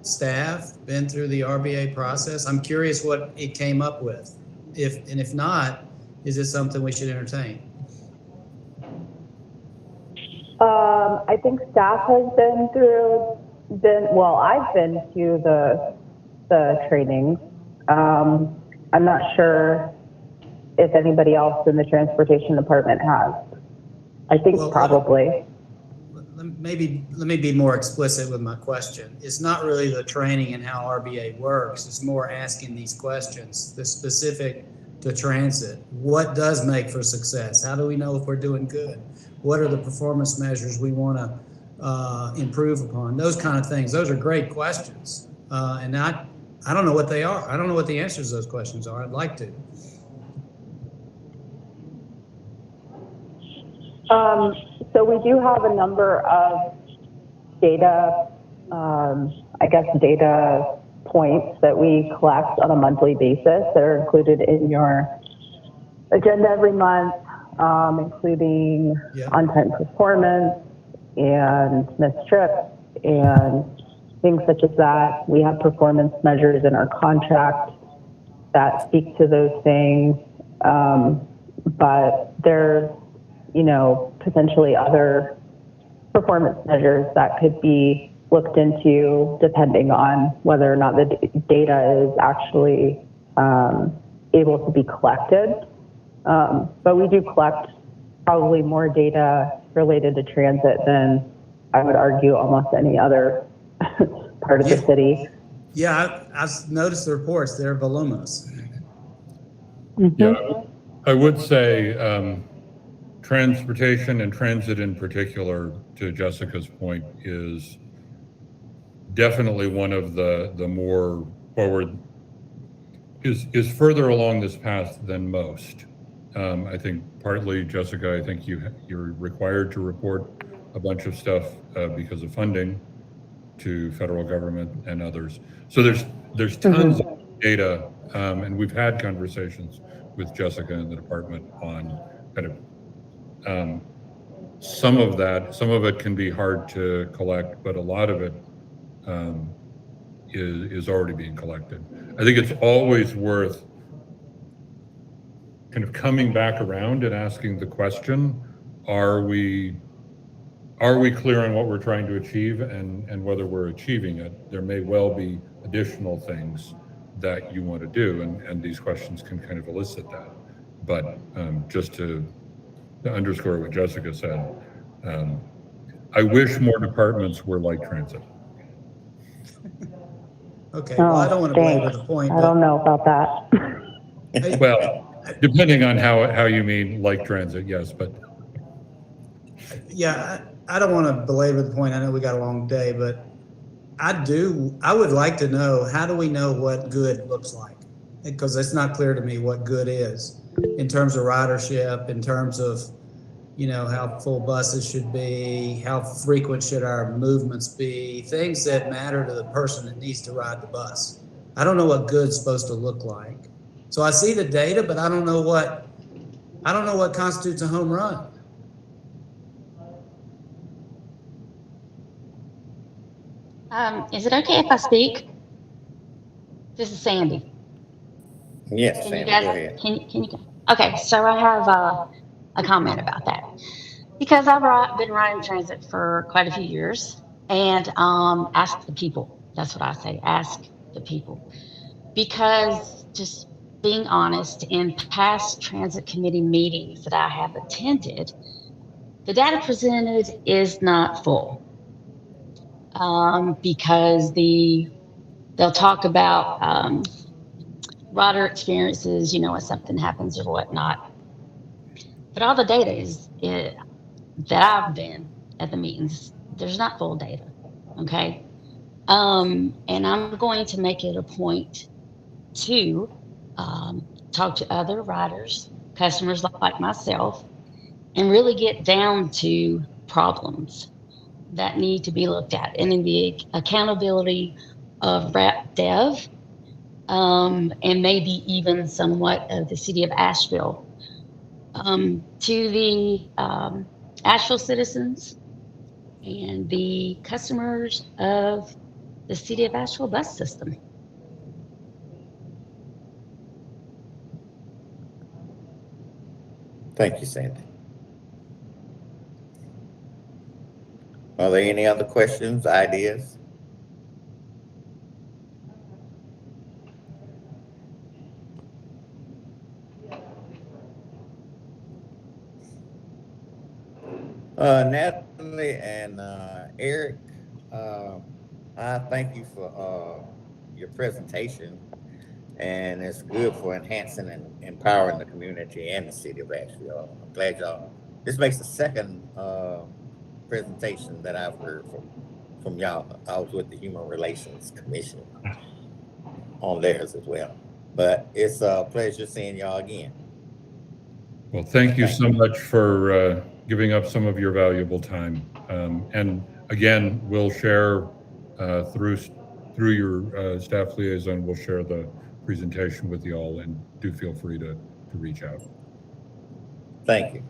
staff, been through the RBA process? I'm curious what it came up with. If not, is it something we should entertain? I think staff has been through, I've been to the training. I'm not sure if anybody else in the transportation department has. I think probably. Let me be more explicit with my question. It's not really the training and how RBA works. It's more asking these questions, the specific to transit. What does make for success? How do we know if we're doing good? What are the performance measures we want to improve upon? Those kind of things. Those are great questions. And I don't know what they are. I don't know what the answers to those questions are. I'd like to. So we do have a number of data, data points that we collect on a monthly basis that are included in your agenda every month, including on-time performance and missed trips and things such as that. We have performance measures in our contract that speak to those things, but there's potentially other performance measures that could be looked into depending on whether or not the data is actually able to be collected. But we do collect probably more data related to transit than I would argue almost any other part of the city. Yeah, I've noticed the reports. They're voluminous. Mm-hmm. Yeah, I would say transportation and transit in particular, to Jessica's point, is definitely one of the more forward, is further along this path than most. I think partly, Jessica, I think you're required to report a bunch of stuff because of funding to federal government and others. So there's tons of data, and we've had conversations with Jessica and the department on kind of some of it can be hard to collect, but a lot of it is already being collected. I think it's always worth kind of coming back around and asking the question, are we clear on what we're trying to achieve and whether we're achieving it? There may well be additional things that you want to do, and these questions can kind of elicit that. But just to underscore what Jessica said, I wish more departments were like transit. Okay, well, I don't want to belabor the point. I don't know about that. Well, depending on how you mean like transit, yes, but. Yeah, I don't want to belabor the point. I know we got a long day, but I would like to know, how do we know what good looks like? Because it's not clear to me what good is in terms of ridership, in terms of, you know, how full buses should be, how frequent should our movements be, things that matter to the person that needs to ride the bus. I don't know what good's supposed to look like. So I see the data, but I don't know what constitutes a home run. Is it okay if I speak? This is Sandy. Yes, Can Sam, you guys, go ahead. can you, okay, so I have a comment about that. Because I've been riding transit for quite a few years, and ask the people. That's what I say, ask the people. Because just being honest, in past transit committee meetings that I have attended, the data presented is not full. Because they'll talk about rider experiences, you know, when something happens or whatnot. But all the data is that I've been at the meetings, there's not full data, okay? And I'm going to make it a point to talk to other riders, customers like myself, and really get down to problems that need to be looked at, and in the accountability of RAP Dev, and maybe even somewhat of the city of Asheville, to the Asheville citizens and the customers of the city of Asheville bus system. Thank you, Sandy. Are there any other questions, ideas? Natalie and Eric, I thank you for your presentation, and it's good for enhancing and empowering the community and the city of Asheville. I'm glad y'all. This makes the second presentation that I've heard from y'all. I was with the Human Relations Commission on theirs as well, but it's a pleasure seeing y'all again. Well, thank you so much for giving up some of your valuable time. And again, we'll share through your staff liaison, we'll share the presentation with you all, and do feel free to reach out. Thank you.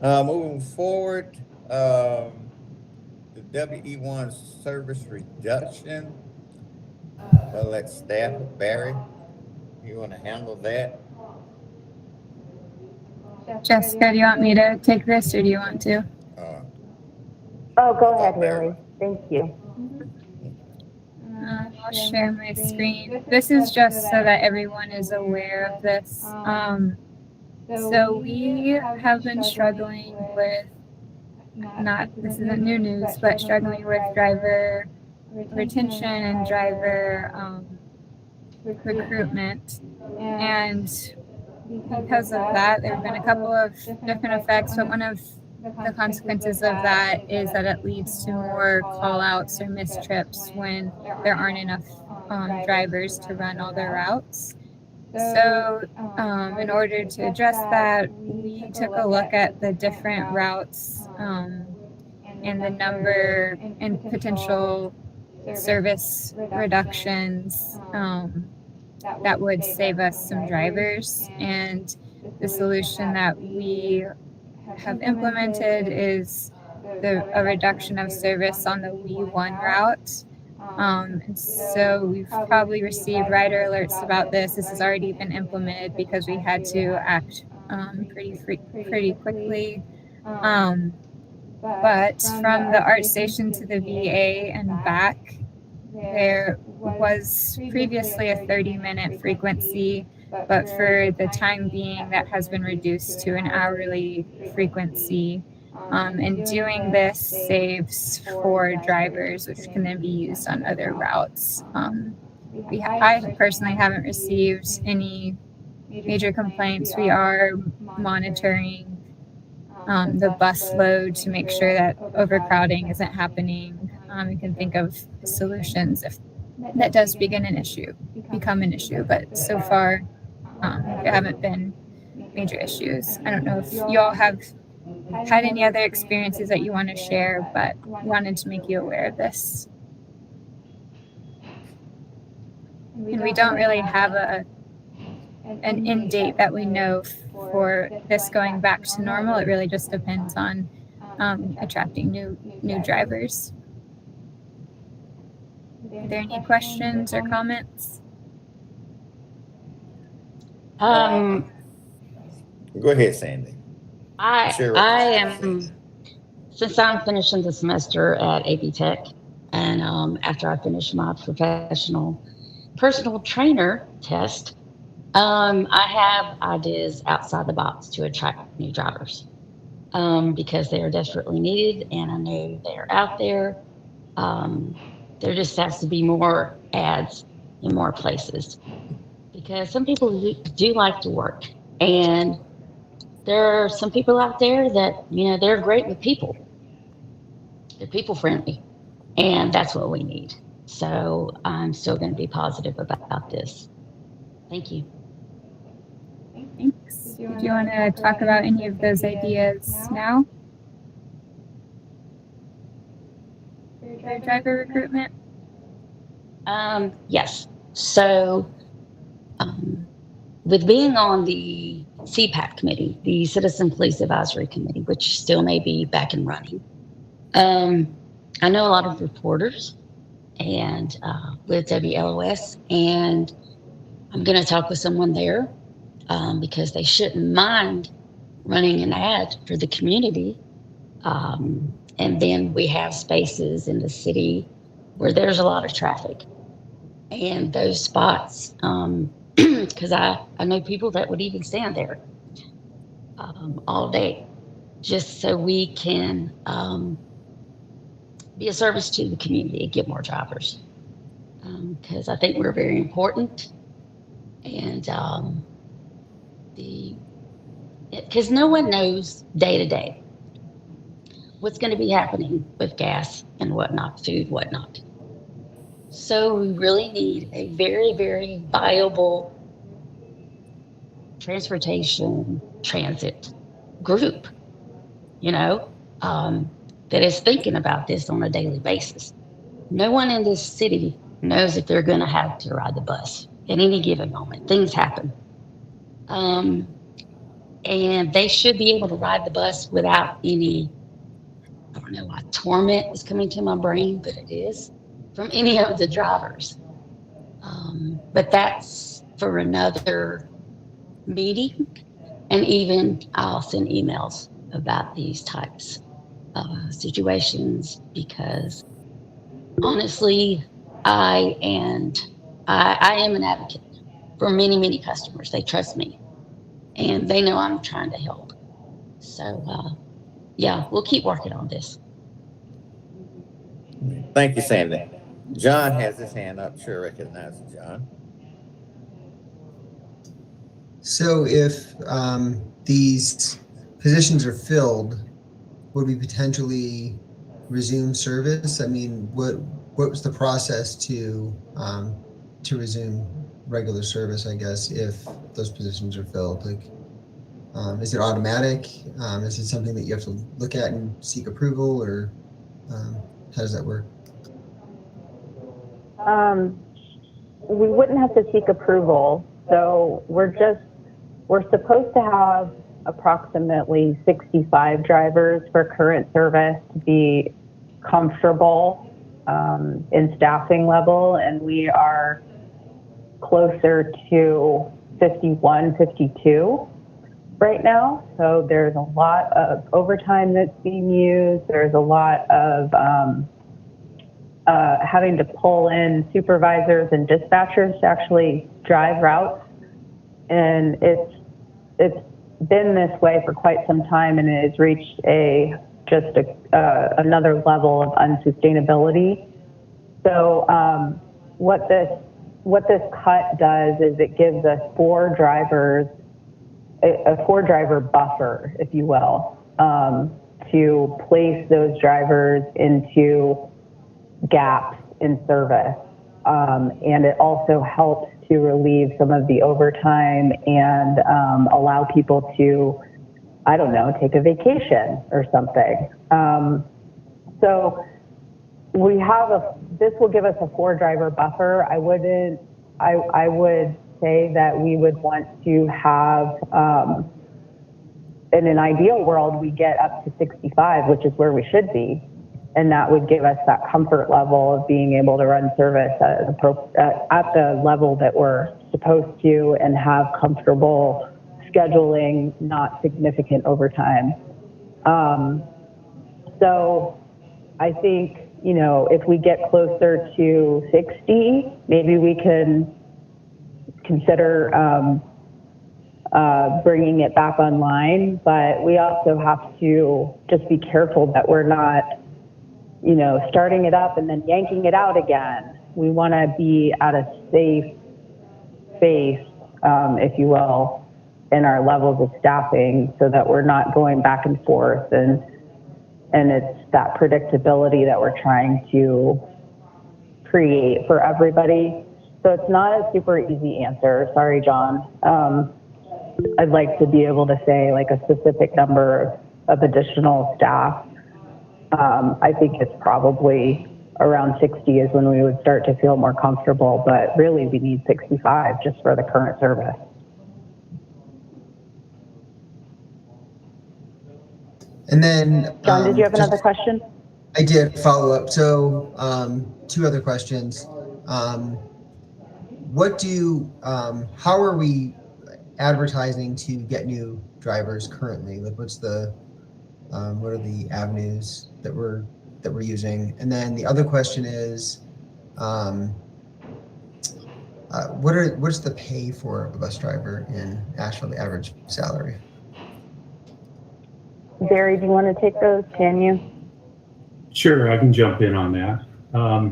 Moving forward, the WE1 service reduction. I'll let staff, Barry, you want to handle that? Jessica, do you want me to take this, or do you want to? Oh, go ahead, Haley. Thank you. I'll share my screen. This is just so that everyone is aware of this. So we have been struggling with, this isn't new news, but struggling with driver retention and driver recruitment. And because of that, there have been a couple of different effects, but one of the consequences of that is that it leads to more call outs or missed trips when there aren't enough drivers to run all their routes. So, in order to address that, we took a look at the different routes and the number and potential service reductions that would save us some drivers. And the solution that we have implemented is a reduction of service on the W1 route. And so we've probably received rider alerts about this. This has already been implemented because we had to act pretty quickly. But from the art station to the VA and back, there was previously a 30-minute frequency, but for the time being, that has been reduced to an hourly frequency. And doing this saves for drivers, which can then be used on other routes. I personally haven't received any major complaints. We are monitoring the bus load to make sure that overcrowding isn't happening. We can think of solutions if that does become an issue. But so far, there haven't been major issues. I don't know if you all have had any other experiences that you want to share, but wanted to make you aware of this. And we don't really have an end date that we know for this going back to normal. It really just depends on attracting new drivers. Are there any questions or comments? Um, Go ahead, Sandy. I Sure. am, since I'm finishing the semester at AP Tech, and after I finish my professional personal trainer test, I have ideas outside the box to attract new drivers because they are desperately needed, and I know they're out there. There just has to be more ads in more places because some people do like to work, and there are some people out there that, they're great with people. They're people friendly, and that's what we need. So I'm still going to be positive about this. Thank you. Thanks. Did you want to talk about any of those ideas now? For driver recruitment? Yes. So with being on the CPAC committee, the Citizen Police Advisory Committee, which still may be back and running, I know a lot of reporters and with WLOS, and I'm going to talk with someone there because they shouldn't mind running an ad for the community. And then we have spaces in the city where there's a lot of traffic. And those spots, because I know people that would even stand there all day just so we can be a service to the community and get more drivers. Because I think we're very important. And because no one knows day to day what's going to be happening with gas and whatnot, food, whatnot. So we really need a very, very viable transit group, that is thinking about this on a daily basis. No one in this city knows if they're going to have to ride the bus at any given moment. Things happen. And they should be able to ride the bus without any, I don't know why torment is coming to my brain, but it is, from any of the drivers. But that's for another meeting. And even I'll send emails about these types of situations because honestly, I am an advocate for many, many customers. They trust me and they know I'm trying to help. So, yeah, we'll keep working on this. Thank you, Sandy. John has his hand up. Sure recognize John. So if these positions are filled, would we potentially resume service? I mean, what was the process to resume regular service, I guess, if those positions are filled? Like, is it automatic? Is it something that you have to look at and seek approval, or how does that work? We wouldn't have to seek approval. So we're supposed to have approximately 65 drivers for current service to be comfortable in staffing level, and we are closer to 51, 52 right now. So there's a lot of overtime that's being used. There's a lot of having to pull in supervisors and dispatchers to actually drive routes. And it's been this way for quite some time, and it has reached another level of unsustainability. So what this cut does is it gives us a 4-driver buffer, if you will, to place those drivers into gaps in service. And it also helps to relieve some of the overtime and allow people to, I don't know, take a vacation or something. So this will give us a 4-driver buffer. I would say that we would want to have, in an ideal world, we get up to 65, which is where we should be. And that would give us that comfort level of being able to run service at the level that we're supposed to and have comfortable scheduling, not significant overtime. So I think, if we get closer to 60, maybe we can consider bringing it back online. But we also have to just be careful that we're not starting it up and then yanking it out again. We want to be at a safe space, if you will, in our levels of staffing, so that we're not going back and forth, and it's that predictability that we're trying to create for everybody. So it's not a super easy answer. Sorry, John. I'd like to be able to say like a specific number of additional staff. I think it's probably around 60 is when we would start to feel more comfortable, but really we need 65 just for the current service. And then, John, did you have another question? I did follow up. So 2 other questions. How are we advertising to get new drivers currently? Like, what are the avenues that we're using? And then the other question is, what's the pay for a bus driver in Asheville, the average salary? Barry, do you want to take those? Can you? Sure, I can jump in on that. I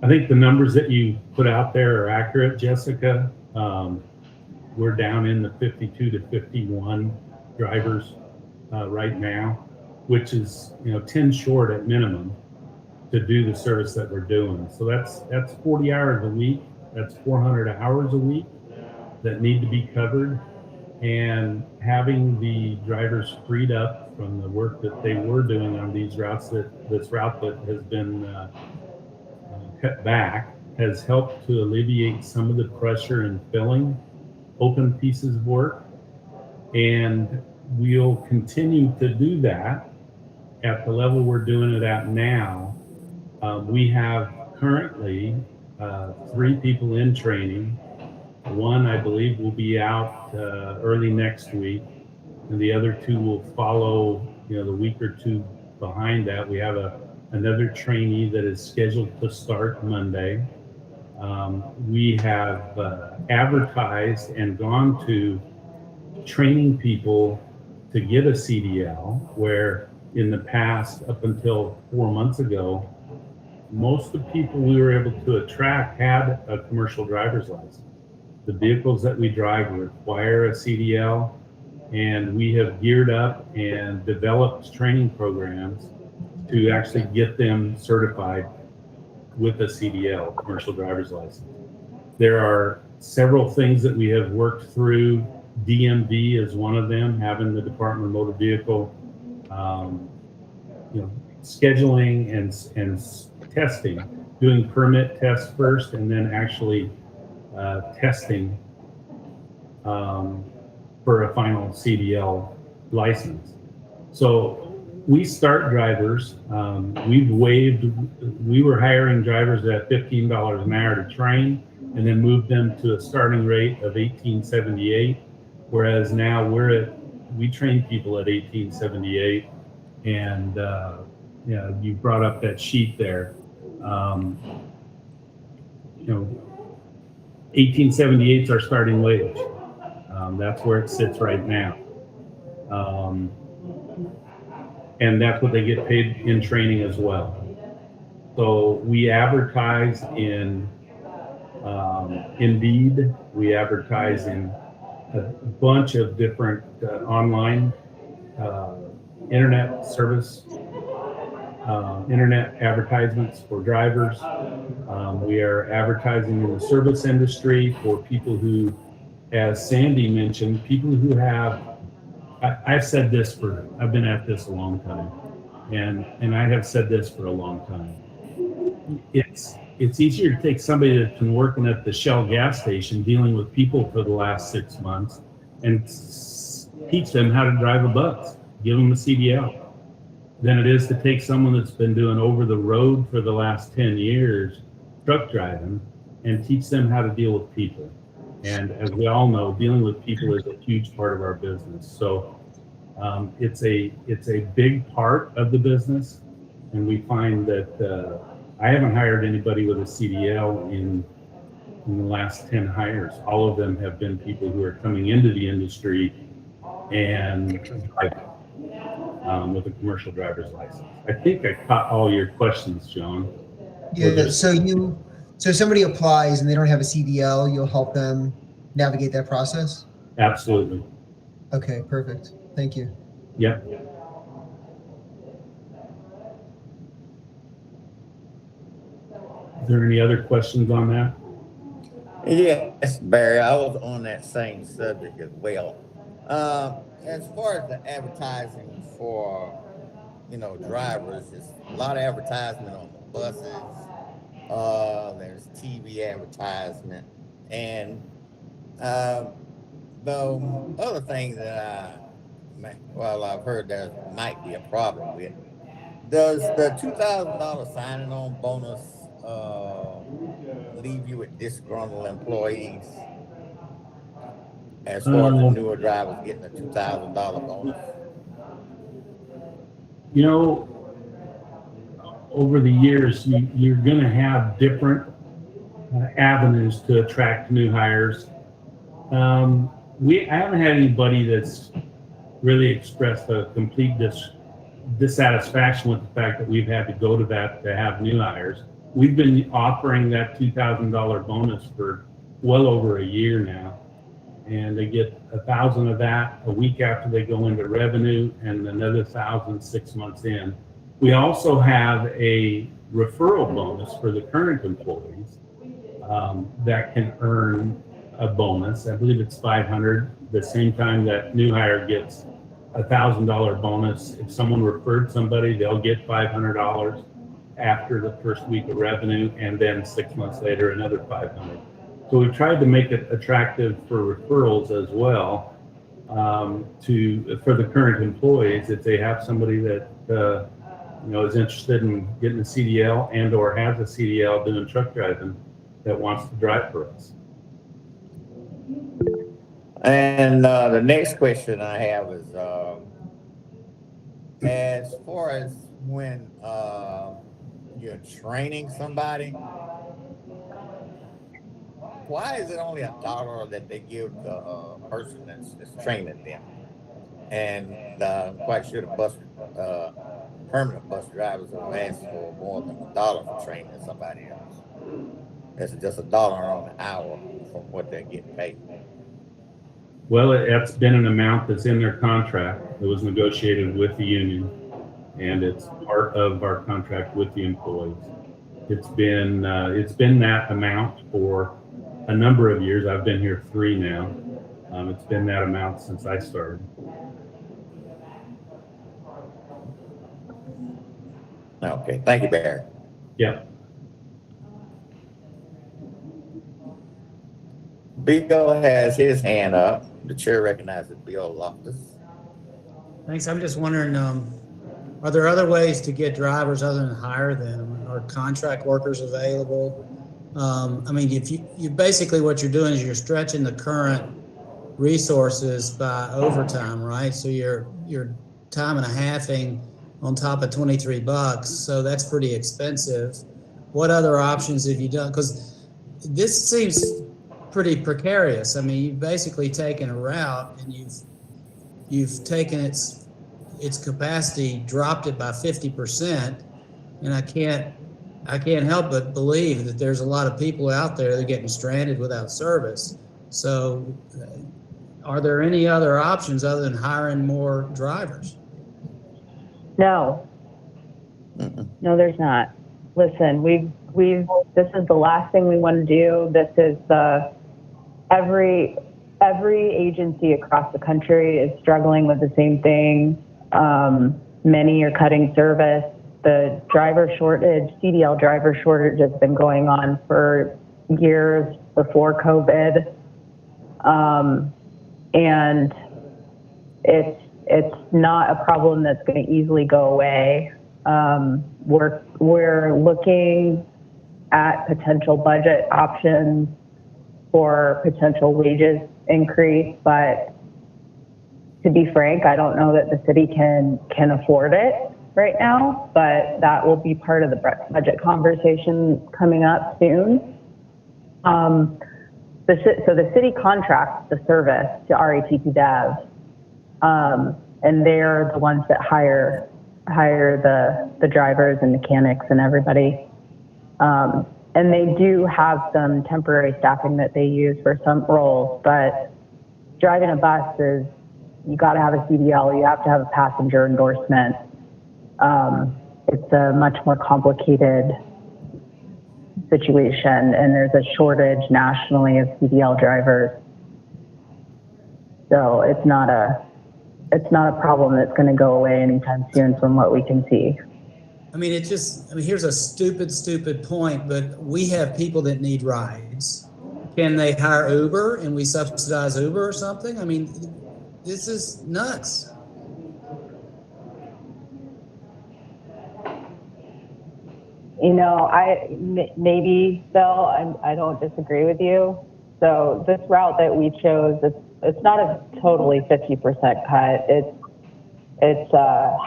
think the numbers that you put out there are accurate, Jessica. We're down in the 52 to 51 drivers right now, which is 10 short at minimum to do the service that we're doing. So that's 40 hours a week. That's 400 hours a week that need to be covered. And having the drivers freed up from the work that they were doing on these routes, this route that has been cut back, has helped to alleviate some of the pressure in filling open pieces of work. And we'll continue to do that at the level we're doing it at now. We have currently 3 people in training. One, I believe, will be out early next week, and the other 2 will follow, the week or 2 behind that. We have another trainee that is scheduled to start Monday. We have advertised and gone to training people to get a CDL, where in the past, up until 4 months ago, most of the people we were able to attract had a commercial driver's license. The vehicles that we drive require a CDL, and we have geared up and developed training programs to actually get them certified with a CDL, commercial driver's license. There are several things that we have worked through. DMV is one of them, having the Department of Motor Vehicle, scheduling and testing, doing permit tests first, and then actually testing for a final CDL license. So we start drivers. We were hiring drivers at $15 an hour to train, and then moved them to a starting rate of $18.78. Whereas now we train people at $18.78, and you brought up that sheet there. $18.78 is our starting wage. That's where it sits right now. And that's what they get paid in training as well. So we advertise in Indeed. We advertise in a bunch of different online internet service, internet advertisements for drivers. We are advertising in the service industry for people who, as Sandy mentioned, people who have, I've said this I've been at this a long time, and I have said this for a long time. It's easier to take somebody that's been working at the Shell gas station dealing with people for the last 6 months and teach them how to drive a bus, give them a CDL, than it is to take someone that's been doing over the road for the last 10 years, truck driving, and teach them how to deal with people. And as we all know, dealing with people is a huge part of our business. So it's a big part of the business, and we find that I haven't hired anybody with a CDL in the last 10 hires. All of them have been people who are coming into the industry and with a commercial driver's license. I think I caught all your questions, John. Yeah, so somebody applies and they don't have a CDL, you'll help them navigate that process? Absolutely. Okay, perfect. Thank you. Yep. Is there any other questions on that? Yes, Barry, I was on that same subject as well. As far as the advertising for, drivers, there's a lot of advertisement on the buses. There's TV advertisement, and the other thing that I've heard there might be a problem with. Does the $2,000 signing on bonus leave you with disgruntled employees as far as the newer drivers getting a $2,000 bonus? Over the years, you're going to have different avenues to attract new hires. I haven't had anybody that's really expressed a complete dissatisfaction with the fact that we've had to go to that to have new hires. We've been offering that $2,000 bonus for well over a year now, and they get 1,000 of that a week after they go into revenue, and another 1,000 6 months in. We also have a referral bonus for the current employees that can earn a bonus. I believe it's $500. The same time that new hire gets a $1,000 bonus. If someone referred somebody, they'll get $500 after the first week of revenue, and then 6 months later, another $500. So we tried to make it attractive for referrals as well for the current employees. If they have somebody that is interested in getting a CDL and or has a CDL doing truck driving that wants to drive for us. And the next question I have is, as far as when you're training somebody, why is it only $1 that they give the person that's training them? And I'm quite sure the permanent bus drivers will ask for more than $1 for training somebody else. It's just $1 on the hour from what they're getting paid. Well, that's been an amount that's in their contract. It was negotiated with the union, and it's part of our contract with the employees. It's been that amount for a number of years. I've been here 3 now. It's been that amount since I started. Okay, thank you, Barry. Yeah. Bill has his hand up. The chair recognizes Bill Loftus. Thanks. I'm just wondering, are there other ways to get drivers other than hire them? Are contract workers available? I mean, if you basically what you're doing is you're stretching the current resources by overtime, right? So you're time and a halving on top of $23, so that's pretty expensive. What other options have you done? Because this seems pretty precarious. I mean, you've basically taken a route and you've taken its capacity, dropped it by 50%, and I can't help but believe that there's a lot of people out there that are getting stranded without service. So are there any other options other than hiring more drivers? No. No, there's not. Listen, this is the last thing we want to do. This is every agency across the country is struggling with the same thing. Many are cutting service. The driver shortage, CDL driver shortage, has been going on for years before COVID. And it's not a problem that's going to easily go away. We're looking at potential budget options for potential wages increase, but to be frank, I don't know that the city can afford it right now, but that will be part of the budget conversation coming up soon. So the city contracts the service to RATP Dev, and they're the ones that hire the drivers and mechanics and everybody. And they do have some temporary staffing that they use for some roles, but driving a bus is, you got to have a CDL, you have to have a passenger endorsement. It's a much more complicated situation, and there's a shortage nationally of CDL drivers. So it's not a problem that's going to go away anytime soon from what we can see. I mean, here's a stupid point, but we have people that need rides. Can they hire Uber and we subsidize Uber or something? I mean, this is nuts. You know, maybe, Bill, I don't disagree with you. So this route that we chose, it's not a totally 50% cut. It's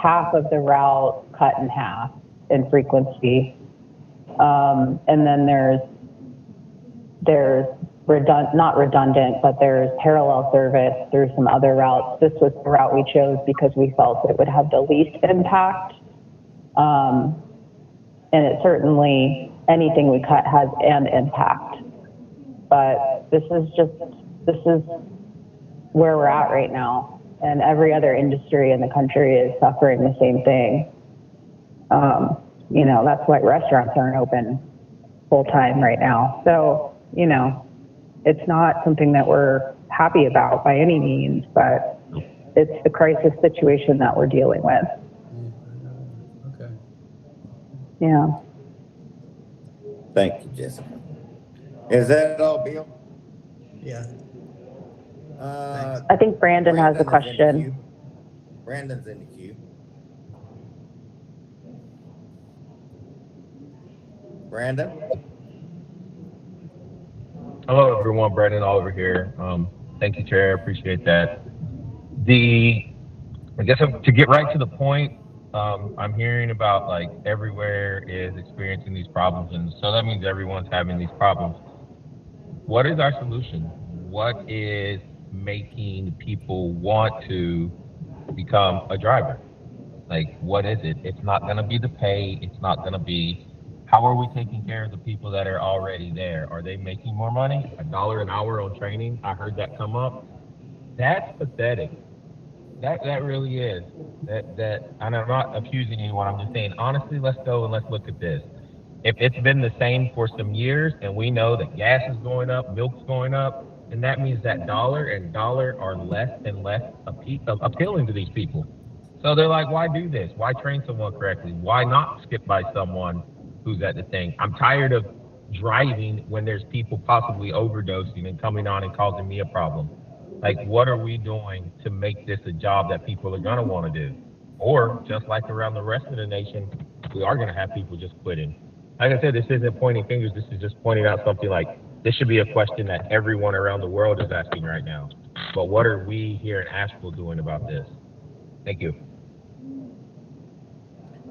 half of the route cut in half in frequency. And then there's not redundant, but there's parallel service through some other routes. This was the route we chose because we felt it would have the least impact. And it certainly, anything we cut has an impact. But this is where we're at right now. And every other industry in the country is suffering the same thing. You know, that's why restaurants aren't open full time right now. So, you know, it's not something that we're happy about by any means, but it's the crisis situation that we're dealing with. Okay. Yeah. Thank you, Jessica. Is that all, Bill? Yeah. I think Brandon has a Brandon's in the question. queue. Brandon's in the queue. Brandon? Hello, everyone. Brandon Oliver here. Thank you, Chair. I appreciate that. I guess to get right to the point, I'm hearing about like everywhere is experiencing these problems, and so that means everyone's having these problems. What is our solution? What is making people want to become a driver? Like, what is it? It's not going to be the pay. It's not going to be, how are we taking care of the people that are already there? Are they making more money? $1 an hour on training? I heard that come up. That's pathetic. That really is. And I'm not accusing anyone. I'm just saying, honestly, let's go and let's look at this. If it's been the same for some years and we know that gas is going up, milk's going up, then that means that dollar and dollar are less and less appealing to these people. So they're like, why do this? Why train someone correctly? Why not skip by someone who's at the thing? I'm tired of driving when there's people possibly overdosing and coming on and causing me a problem. Like, what are we doing to make this a job that people are going to want to do? Or just like around the rest of the nation, we are going to have people just quitting. Like I said, this isn't pointing fingers. This is just pointing out something like this should be a question that everyone around the world is asking right now. But what are we here in Asheville doing about this? Thank you.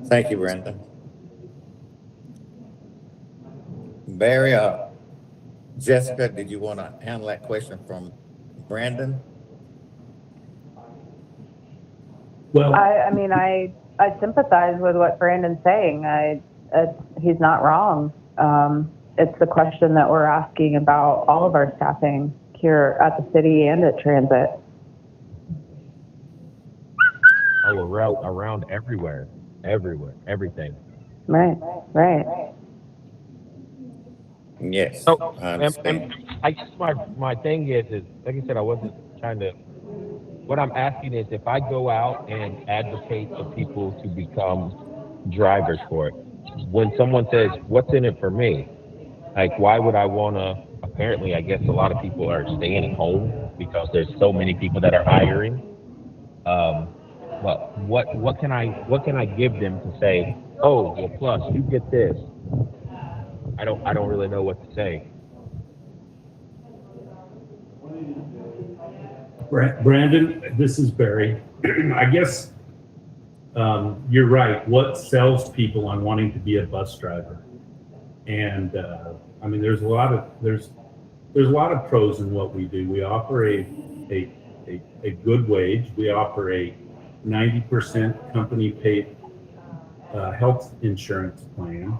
Thank you, Brandon. Barry, Jessica, did you want to handle that question from Brandon? Well, I mean, I sympathize with what Brandon's saying. He's not wrong. It's the question that we're asking about all of our staffing here at the city and at transit. Oh, around everywhere, everything. Right. Yes. So, I and understand. I guess my thing is like I said, I wasn't trying to. What I'm asking is, if I go out and advocate for people to become drivers for it, when someone says, "What's in it for me?" Like, why would I want to? Apparently, I guess a lot of people are staying home because there's so many people that are hiring. But what can I give them to say, oh, well, plus you get this? I don't really know what to say. Brandon, this is Barry. I guess you're right. What sells people on wanting to be a bus driver? And I mean, there's a lot of pros in what we do. We offer a good wage. We offer a 90% company paid health insurance plan.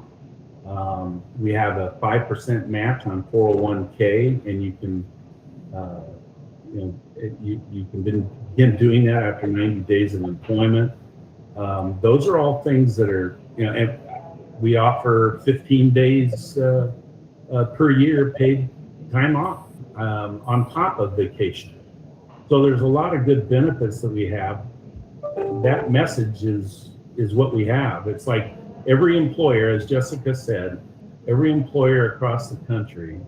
We have a 5% match on 401k, and you can you can begin doing that after 90 days of employment. Those are all things that are, and we offer 15 days per year paid time off on top of vacation. So there's a lot of good benefits that we have. That message is what we have. It's like every employer, as Jessica said, every employer across the country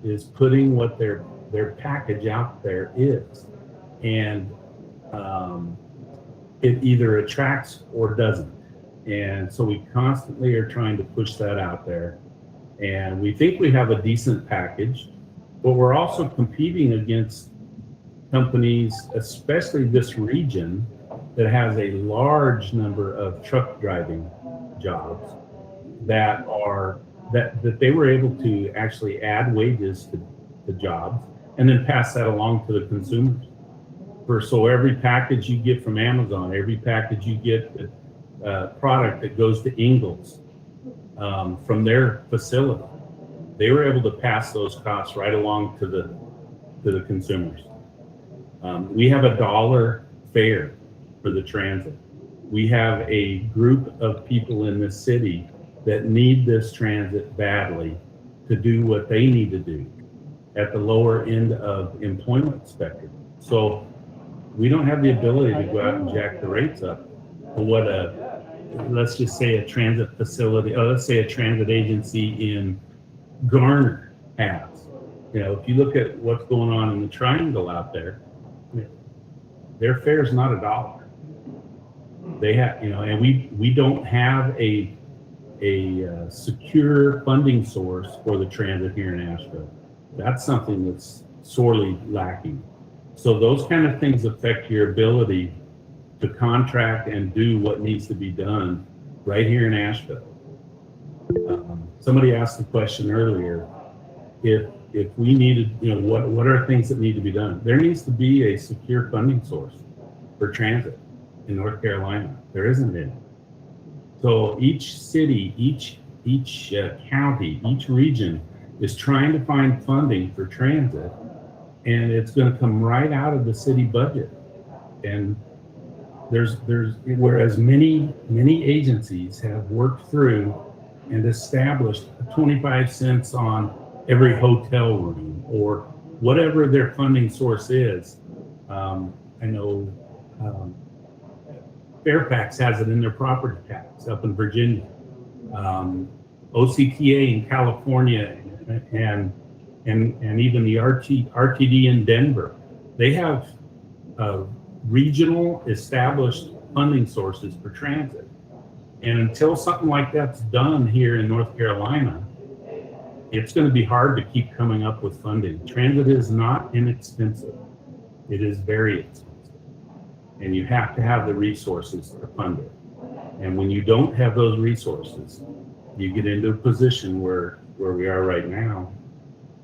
is putting what their package out there is. And it either attracts or doesn't. And so we constantly are trying to push that out there. And we think we have a decent package, but we're also competing against companies, especially this region, that has a large number of truck driving jobs that they were able to actually add wages to the jobs and then pass that along to the consumers. So every package you get from Amazon, every package you get product that goes to Ingalls from their facility, they were able to pass those costs right along to the consumers. We have $1 fare for the transit. We have a group of people in this city that need this transit badly to do what they need to do at the lower end of employment spectrum. So we don't have the ability to go out and jack the rates up for what let's just say a transit facility, or let's say a transit agency in Garner has. If you look at what's going on in the Triangle out there, their fare is not $1. They have, and we don't have a secure funding source for the transit here in Asheville. That's something that's sorely lacking. So those kind of things affect your ability to contract and do what needs to be done right here in Asheville. Somebody asked the question earlier, if we needed, what are things that need to be done? There needs to be a secure funding source for transit in North Carolina. There isn't any. So each city, each county, each region is trying to find funding for transit, and it's going to come right out of the city budget. And whereas many agencies have worked through and established 25 cents on every hotel room or whatever their funding source is. I know Fairfax has it in their property tax up in Virginia. OCTA in California and even the RTD in Denver. They have regional established funding sources for transit. And until something like that's done here in North Carolina, it's going to be hard to keep coming up with funding. Transit is not inexpensive. It is very expensive. And you have to have the resources to fund it. And when you don't have those resources, you get into a position where we are right now,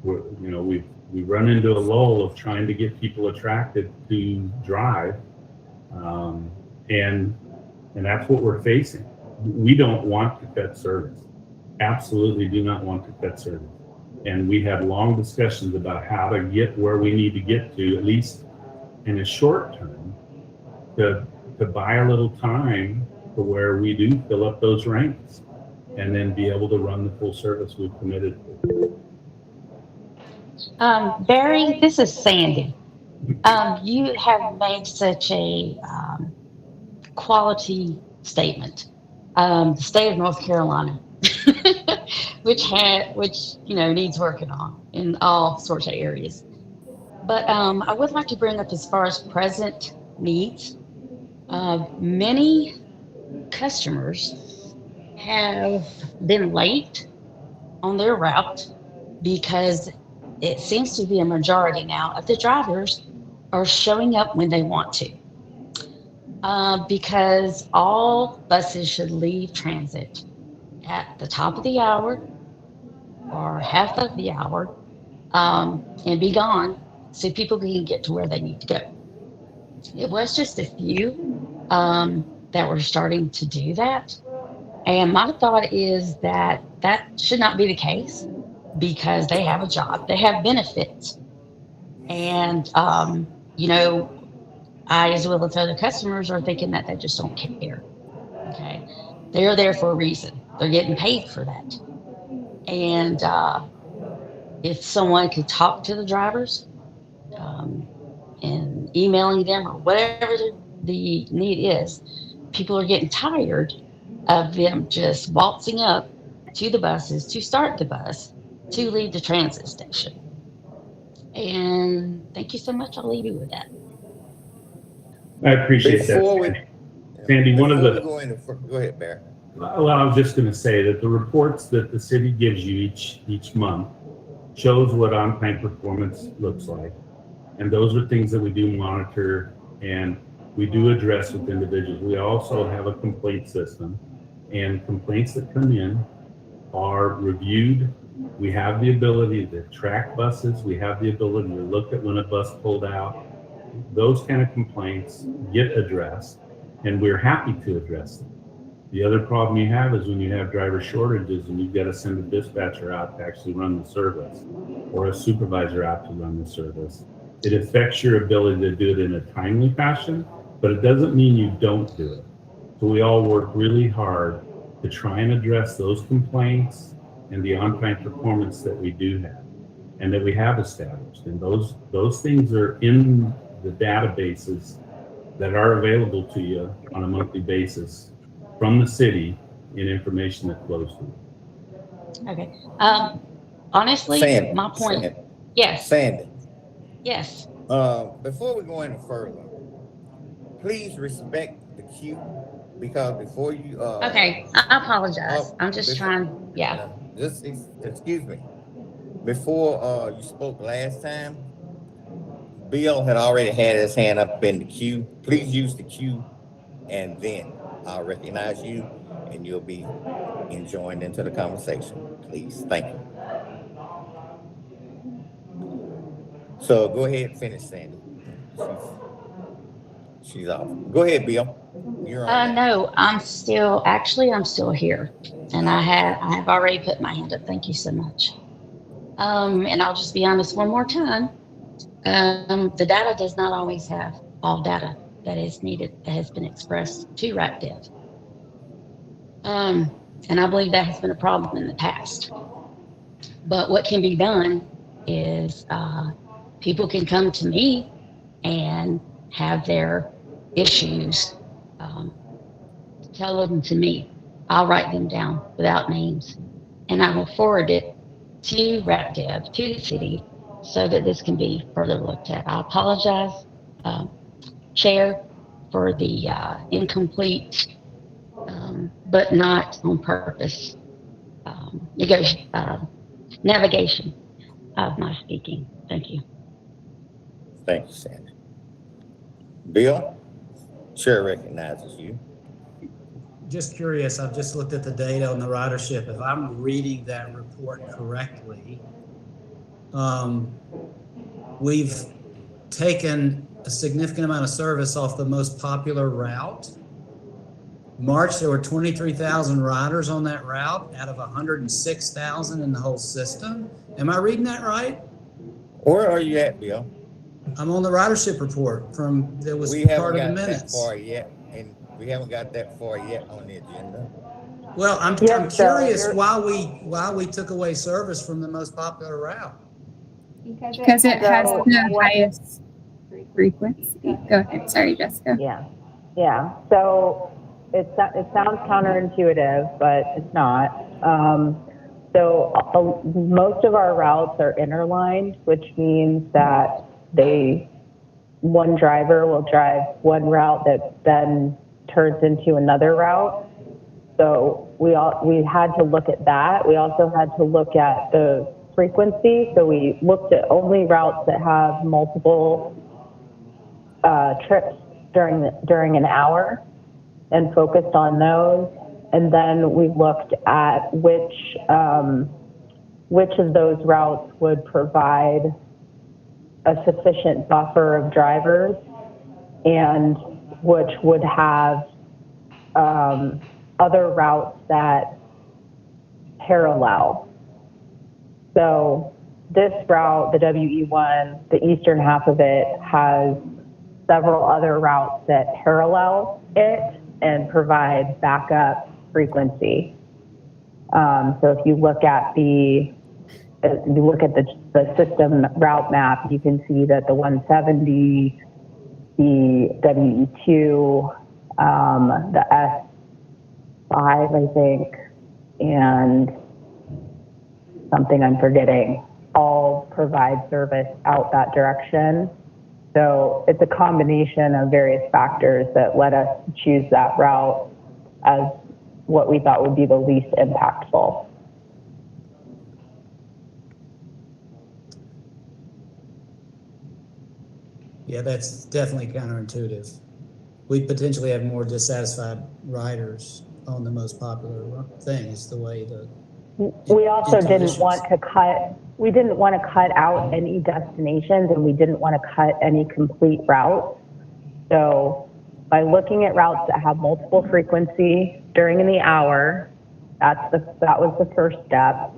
where, you know, we run into a lull of trying to get people attracted to drive. And that's what we're facing. We don't want to cut service. Absolutely do not want to cut service. And we had long discussions about how to get where we need to get to, at least in a short term, to buy a little time to where we do fill up those ranks and then be able to run the full service we've committed to. Barry, this is Sandy. You have made such a quality statement. The state of North Carolina, which needs working on in all sorts of areas. But I would like to bring up, as far as present needs, many customers have been late on their route because it seems to be a majority now of the drivers are showing up when they want to. Because all buses should leave transit at the top of the hour or half of the hour and be gone so people can get to where they need to go. It was just a few that were starting to do that. And my thought is that should not be the case because they have a job, they have benefits. And, I, as well as other customers, are thinking that they just don't care. Okay. They're there for a reason. They're getting paid for that. And if someone could talk to the drivers and emailing them or whatever the need is, people are getting tired of them just waltzing up to the buses to start the bus to leave the transit station. And thank you so much. I'll leave you with that. I appreciate Before that. Sandy, one of the... Go ahead, Barry. Well, I was just going to say that the reports that the city gives you each month shows what on-time performance looks like. And those are things that we do monitor and we do address with individuals. We also have a complaint system, and complaints that come in are reviewed. We have the ability to track buses. We have the ability to look at when a bus pulled out. Those kind of complaints get addressed, and we're happy to address them. The other problem you have is when you have driver shortages and you've got to send a dispatcher out to actually run the service or a supervisor out to run the service. It affects your ability to do it in a timely fashion, but it doesn't mean you don't do it. So we all work really hard to try and address those complaints and the on-time performance that we do have and that we have established. And those things are in the databases that are available to you on a monthly basis from the city in information that flows through. Okay. Honestly, Sandy, my point. Sandy. Yes. Sandy. Yes. Before we go any further, please respect the queue because before you. Okay. I apologize. I'm just trying. Yeah. Just excuse me. Before you spoke last time, Bill had already had his hand up in the queue. Please use the queue, and then I'll recognize you, and you'll be joined into the conversation. Please, thank you. So go ahead and finish, Sandy. She's off. Go ahead, Bill. You're on. No, I'm still here, and I have already put my hand up. Thank you so much. And I'll just be honest one more time. The data does not always have all data that is needed, that has been expressed to RACDev. And I believe that has been a problem in the past. But what can be done is people can come to me and have their issues, tell them to me. I'll write them down without names, and I will forward it to RapDev, to the city, so that this can be further looked at. I apologize, Chair, for the incomplete, but not on purpose, navigation of my speaking. Thank you. Thank you, Sandy. Bill, Chair recognizes you. Just curious, I've just looked at the data on the ridership. If I'm reading that report correctly, we've taken a significant amount of service off the most popular route. March, there were 23,000 riders on that route out of 106,000 in the whole system. Am I reading that right? Where are you at, Bill? I'm on the ridership report from, that was We part haven't of the got that minutes. far yet, and we haven't got that far yet on the agenda. Well, I'm Yes, curious so why we took away service from the most popular route. Because it has So the what- highest frequency. Go ahead. Sorry, Jessica. Yeah. So it sounds counterintuitive, but it's not. So most of our routes are interlined, which means that one driver will drive one route that then turns into another route. So we had to look at that. We also had to look at the frequency. So we looked at only routes that have multiple trips during an hour and focused on those. And then we looked at which of those routes would provide a sufficient buffer of drivers and which would have other routes that parallel. So this route, the WE1, the eastern half of it has several other routes that parallel it and provide backup frequency. So if you look at the system route map, you can see that the 170, the WE2, the S5, I think, and something I'm forgetting, all provide service out that direction. So it's a combination of various factors that led us to choose that route as what we thought would be the least impactful. Yeah, that's definitely counterintuitive. We potentially have more dissatisfied riders on the most popular thing is the way the. We also didn't want to cut out any destinations, and we didn't want to cut any complete routes. So by looking at routes that have multiple frequency during the hour, that was the first step.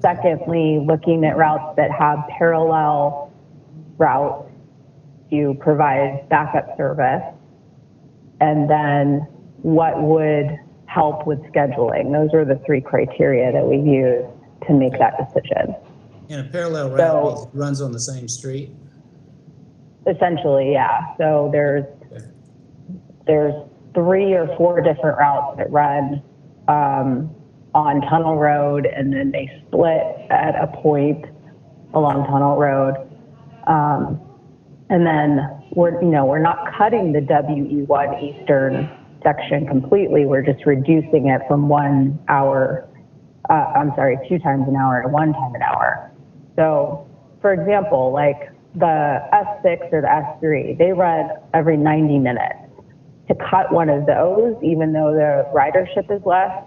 Secondly, looking at routes that have parallel routes to provide backup service. And then what would help with scheduling. Those are the three criteria that we use to make that decision. And a parallel route means it runs on the same street? Essentially, yeah. So there's 3 or 4 different routes that run on Tunnel Road, and then they split at a point along Tunnel Road. And then we're not cutting the WE1 Eastern section completely. We're just reducing it from 1 hour, 2 times an hour to 1 time an hour. So for example, like the S6 or the S3, they run every 90 minutes. To cut one of those, even though the ridership is less,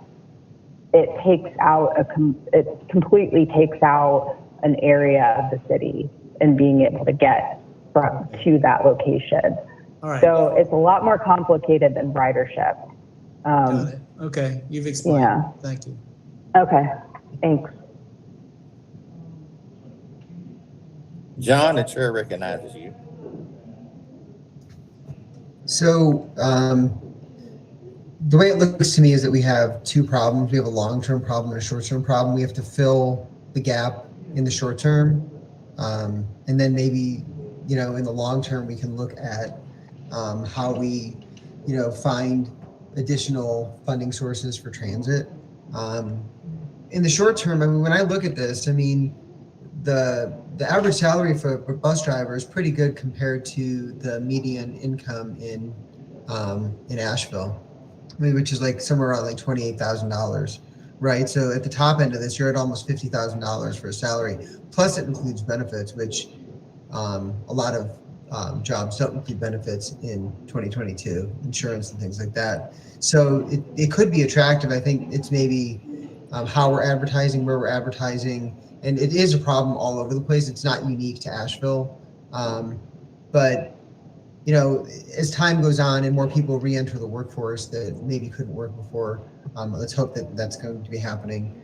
it completely takes out an area of the city and being able to get to that location. All right. So it's a lot more complicated than ridership. Got it. Okay, you've explained. Yeah. Thank you. Okay, thanks. John, the chair recognizes you. the way it looks to me is that we have two problems. We have a long-term problem and a short-term problem. We have to fill the gap in the short term. And then maybe, in the long term, we can look at how we, find additional funding sources for transit. In the short term, I mean, when I look at this, I mean, the average salary for a bus driver is pretty good compared to the median income in Asheville, I mean, which is like somewhere around like $28,000, right? So at the top end of this, you're at almost $50,000 for a salary. Plus, it includes benefits, which a lot of jobs don't include benefits in 2022, insurance and things like that. So it could be attractive. I think it's maybe how we're advertising, where we're advertising, and it is a problem all over the place. It's not unique to Asheville, but as time goes on and more people re-enter the workforce that maybe couldn't work before, let's hope that that's going to be happening.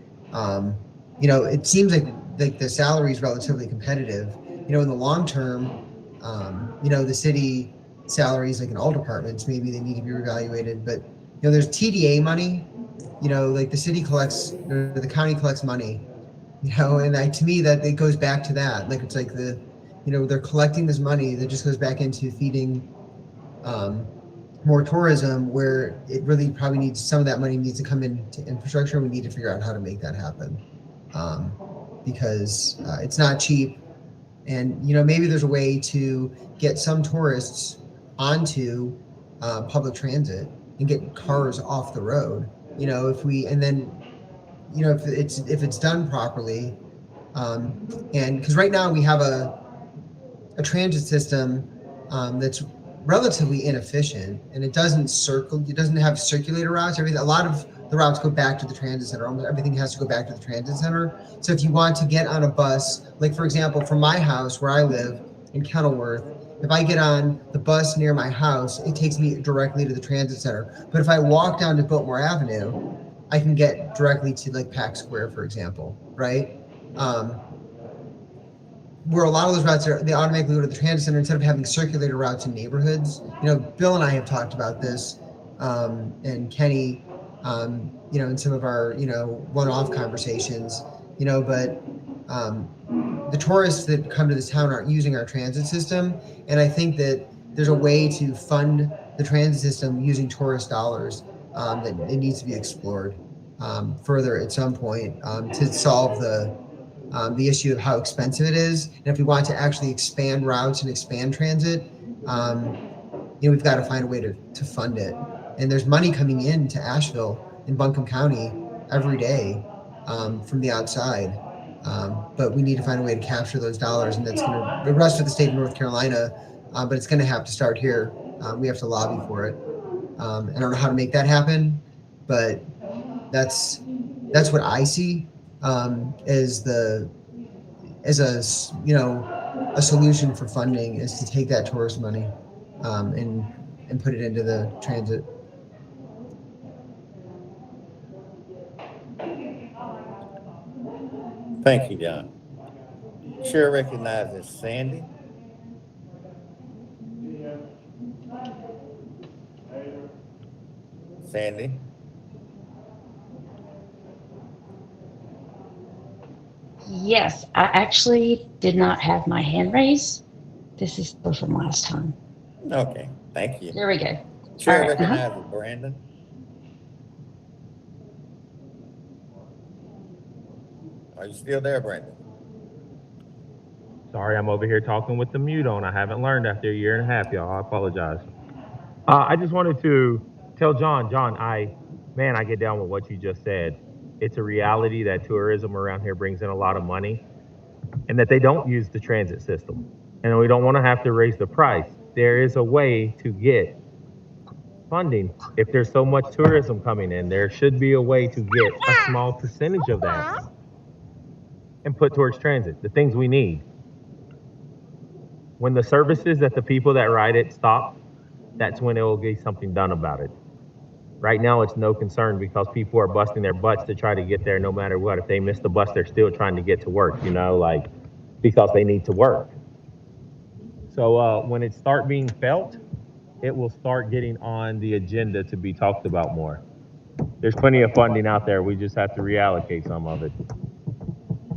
It seems like the salary is relatively competitive. In the long term, the city salaries, like in all departments, maybe they need to be reevaluated. But there's TDA money. Like the city collects, or the county collects money. And to me that it goes back to that. Like it's like they're collecting this money that just goes back into feeding more tourism, where it really probably needs, some of that money needs to come into infrastructure. We need to figure out how to make that happen, because it's not cheap. And maybe there's a way to get some tourists onto public transit and get cars off the road. If it's done properly, and because right now we have a transit system that's relatively inefficient, and it doesn't have circulator routes. A lot of the routes go back to the transit center. Almost everything has to go back to the transit center. So if you want to get on a bus, like for example, from my house where I live in Kenilworth, if I get on the bus near my house, it takes me directly to the transit center. But if I walk down to Biltmore Avenue, I can get directly to like Pack Square, for example, right? Where a lot of those routes they automatically go to the transit center instead of having circulator routes in neighborhoods. Bill and I have talked about this, and Kenny, in some of our, one-off conversations, but the tourists that come to this town aren't using our transit system. And I think that there's a way to fund the transit system using tourist dollars that it needs to be explored further at some point to solve the issue of how expensive it is. And if we want to actually expand routes and expand transit, we've got to find a way to fund it. And there's money coming into Asheville in Buncombe County every day from the outside. But we need to find a way to capture those dollars, and that's going to the rest of the state of North Carolina, but it's going to have to start here. We have to lobby for it. I don't know how to make that happen, but that's what I see as a solution for funding, is to take that tourist money and put it into the transit. Thank you, John. Chair recognizes Sandy. Sandy. Yes, I actually did not have my hand raised. This is still from last time. Okay, thank you. There we go. Chair All right, recognizes Brandon. Are you still there, Brandon? Sorry, I'm over here talking with the mute on. I haven't learned after a year and a half, y'all. I apologize. I just wanted to tell John, I get down with what you just said. It's a reality that tourism around here brings in a lot of money, and that they don't use the transit system. And we don't want to have to raise the price. There is a way to get funding. If there's so much tourism coming in, there should be a way to get a small percentage of that and put towards transit, the things we need. When the services that the people that ride it stop, that's when it will get something done about it. Right now, it's no concern because people are busting their butts to try to get there no matter what. If they miss the bus, they're still trying to get to work, because they need to work. So when it start being felt, it will start getting on the agenda to be talked about more. There's plenty of funding out there. We just have to reallocate some of it.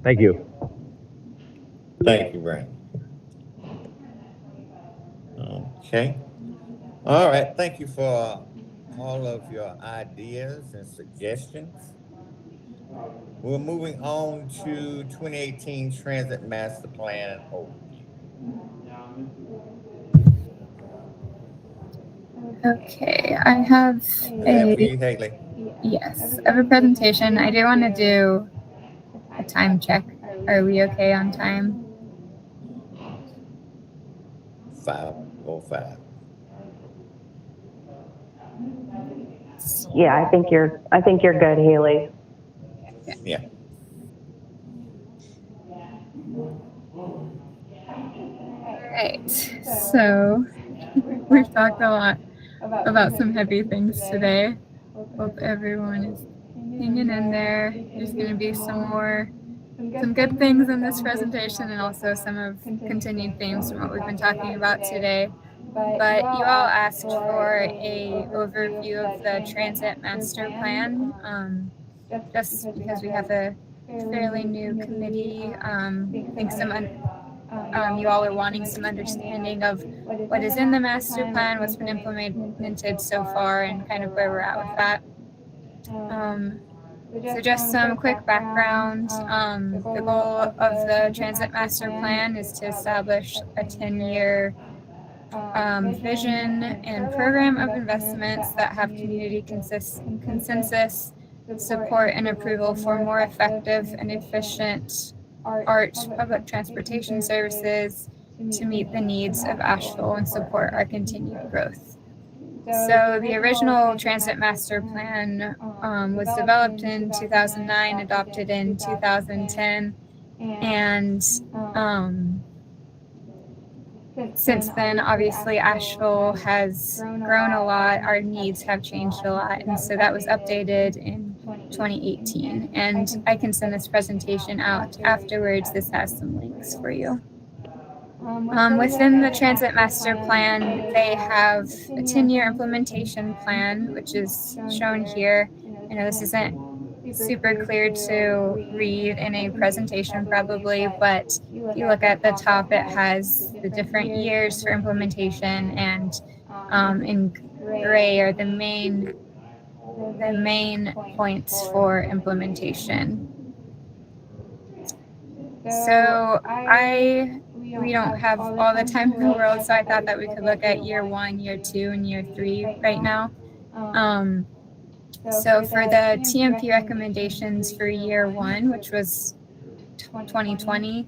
Thank you. Thank you, Brandon. Okay. All right. Thank you for all of your ideas and suggestions. We're moving on to 2018 Transit Master Plan overview. Okay, I have Is that for you, Haley? yes, I have a presentation. I do want to do a time check. Are we okay on time? 5:05. Yeah, I think you're good, Haley. Yeah. All right, so we've talked a lot about some heavy things today. Hope everyone is hanging in there. There's going to be some good things in this presentation and also some of continued themes from what we've been talking about today. But you all asked for a overview of the Transit Master Plan, just because we have a fairly new committee. I think you all are wanting some understanding of what is in the master plan, what's been implemented so far, and kind of where we're at with that. So just some quick background. The goal of the Transit Master Plan is to establish a 10-year vision and program of investments that have community consensus, support, and approval for more effective and efficient ART public transportation services to meet the needs of Asheville and support our continued growth. So the original Transit Master Plan was developed in 2009, adopted in 2010, and since then, obviously, Asheville has grown a lot. Our needs have changed a lot, and so that was updated in 2018. And I can send this presentation out afterwards. This has some links for you. Within the Transit Master Plan, they have a 10-year implementation plan, which is shown here. I know this isn't super clear to read in a presentation probably, but if you look at the top, it has the different years for implementation, and in gray are the main points for implementation. So we don't have all the time in the world, so I thought that we could look at year 1, year 2, and year 3 right now. So for the Tmp recommendations for year 1, which was 2020,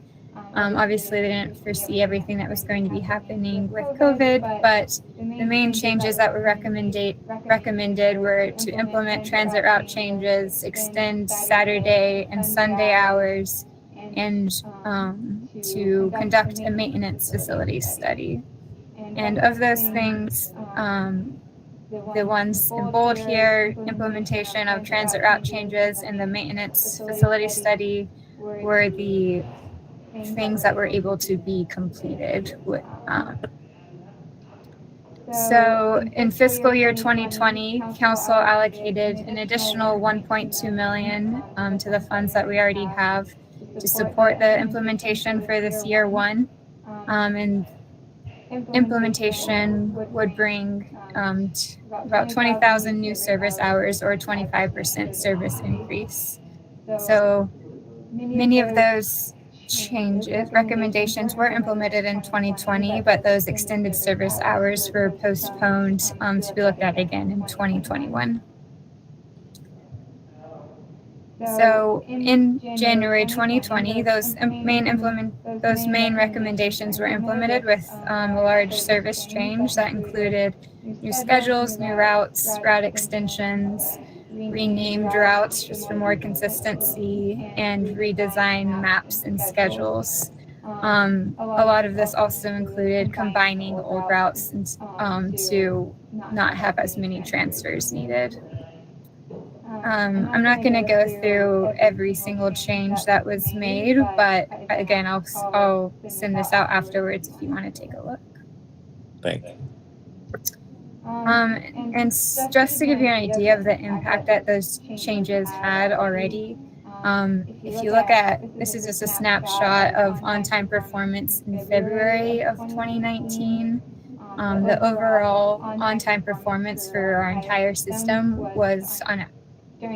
obviously they didn't foresee everything that was going to be happening with COVID, but the main changes that were recommended were to implement transit route changes, extend Saturday and Sunday hours, and to conduct a maintenance facility study. And of those things, the ones in bold here, implementation of transit route changes and the maintenance facility study, were the things that were able to be completed. So in fiscal year 2020, council allocated an additional $1.2 million to the funds that we already have to support the implementation for this year 1. And implementation would bring about 20,000 new service hours or 25% service increase. So many of those recommendations were implemented in 2020, but those extended service hours were postponed to be looked at again in 2021. So in January 2020, those main recommendations were implemented with a large service change that included new schedules, new routes, route extensions, renamed routes just for more consistency, and redesign maps and schedules. A lot of this also included combining old routes and, to not have as many transfers needed. I'm not going to go through every single change that was made, but again, I'll send this out afterwards if you want to take a look. Thank you. Just to give you an idea of the impact that those changes had already, if you look at, this is just a snapshot of on-time performance in February of 2019. The overall on-time performance for our entire system was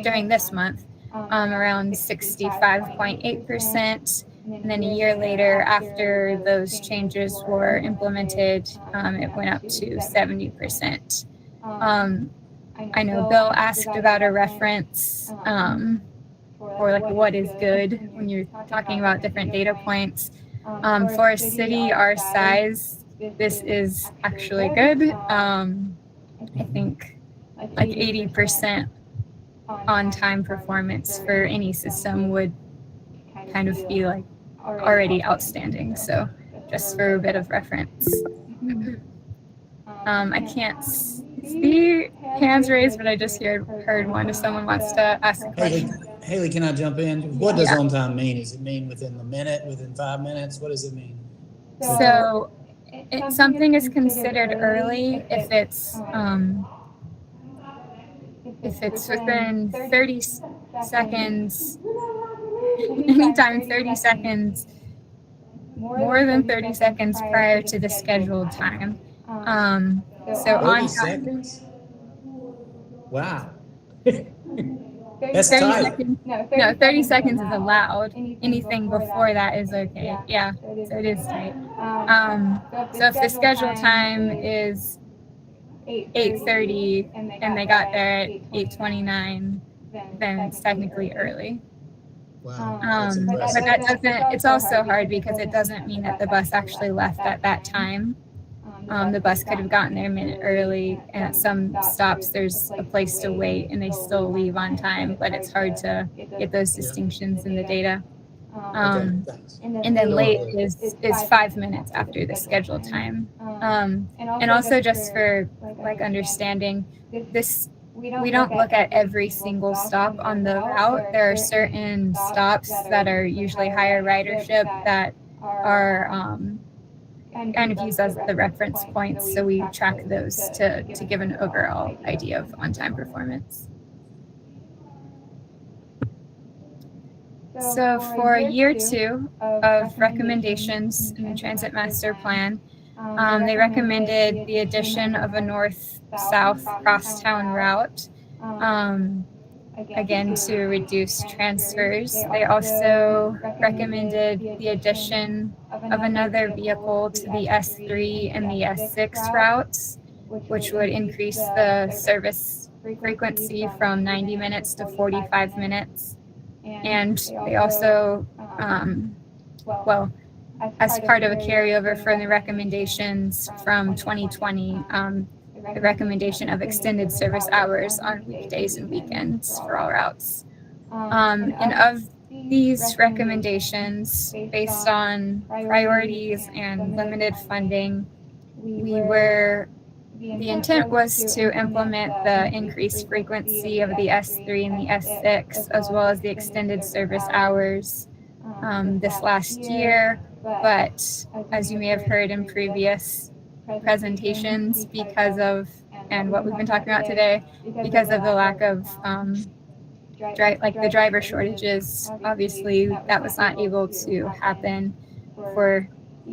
during this month around 65.8%. And then a year later, after those changes were implemented, it went up to 70%. I know Bill asked about a reference for like what is good when you're talking about different data points. For a city our size, this is actually good. I think like 80% on-time performance for any system would kind of be like already outstanding. So just for a bit of reference. I can't see hands raised, but I just heard one. If someone wants to ask a question. Haley, can I jump in? What does Yeah. on time mean? Does it mean within the minute, within 5 minutes? What does it mean? So something is considered early if it's within 30 seconds, anytime 30 seconds, more than 30 seconds prior to the scheduled time. So 30 on seconds? Wow. 30 That's tight. seconds, no, 30 seconds is allowed. Anything before that is okay. Yeah, so it is tight. So if the scheduled time is 8:30 and they got there at 8:29, then it's technically early. Wow. That's But impressive. that doesn't, it's also hard because it doesn't mean that the bus actually left at that time. The bus could have gotten there a minute early, and at some stops there's a place to wait and they still leave on time, but it's hard to get those distinctions in the data. Okay, thanks. And then late is 5 minutes after the scheduled time. And also just for like understanding this, we don't look at every single stop on the route. There are certain stops that are usually higher ridership that are kind of used as the reference points. So we track those to give an overall idea of on-time performance. So for year 2 of recommendations in the Transit Master Plan, they recommended the addition of a north-south crosstown route, again, to reduce transfers. They also recommended the addition of another vehicle to the S3 and the S6 routes, which would increase the service frequency from 90 minutes to 45 minutes. And they also, as part of a carryover from the recommendations from 2020, the recommendation of extended service hours on weekdays and weekends for all routes. And of these recommendations, based on priorities and limited funding, the intent was to implement the increased frequency of the S3 and the S6, as well as the extended service hours this last year. But as you may have heard in previous presentations, because of, and what we've been talking about today, because of the lack of the driver shortages, obviously that was not able to happen. For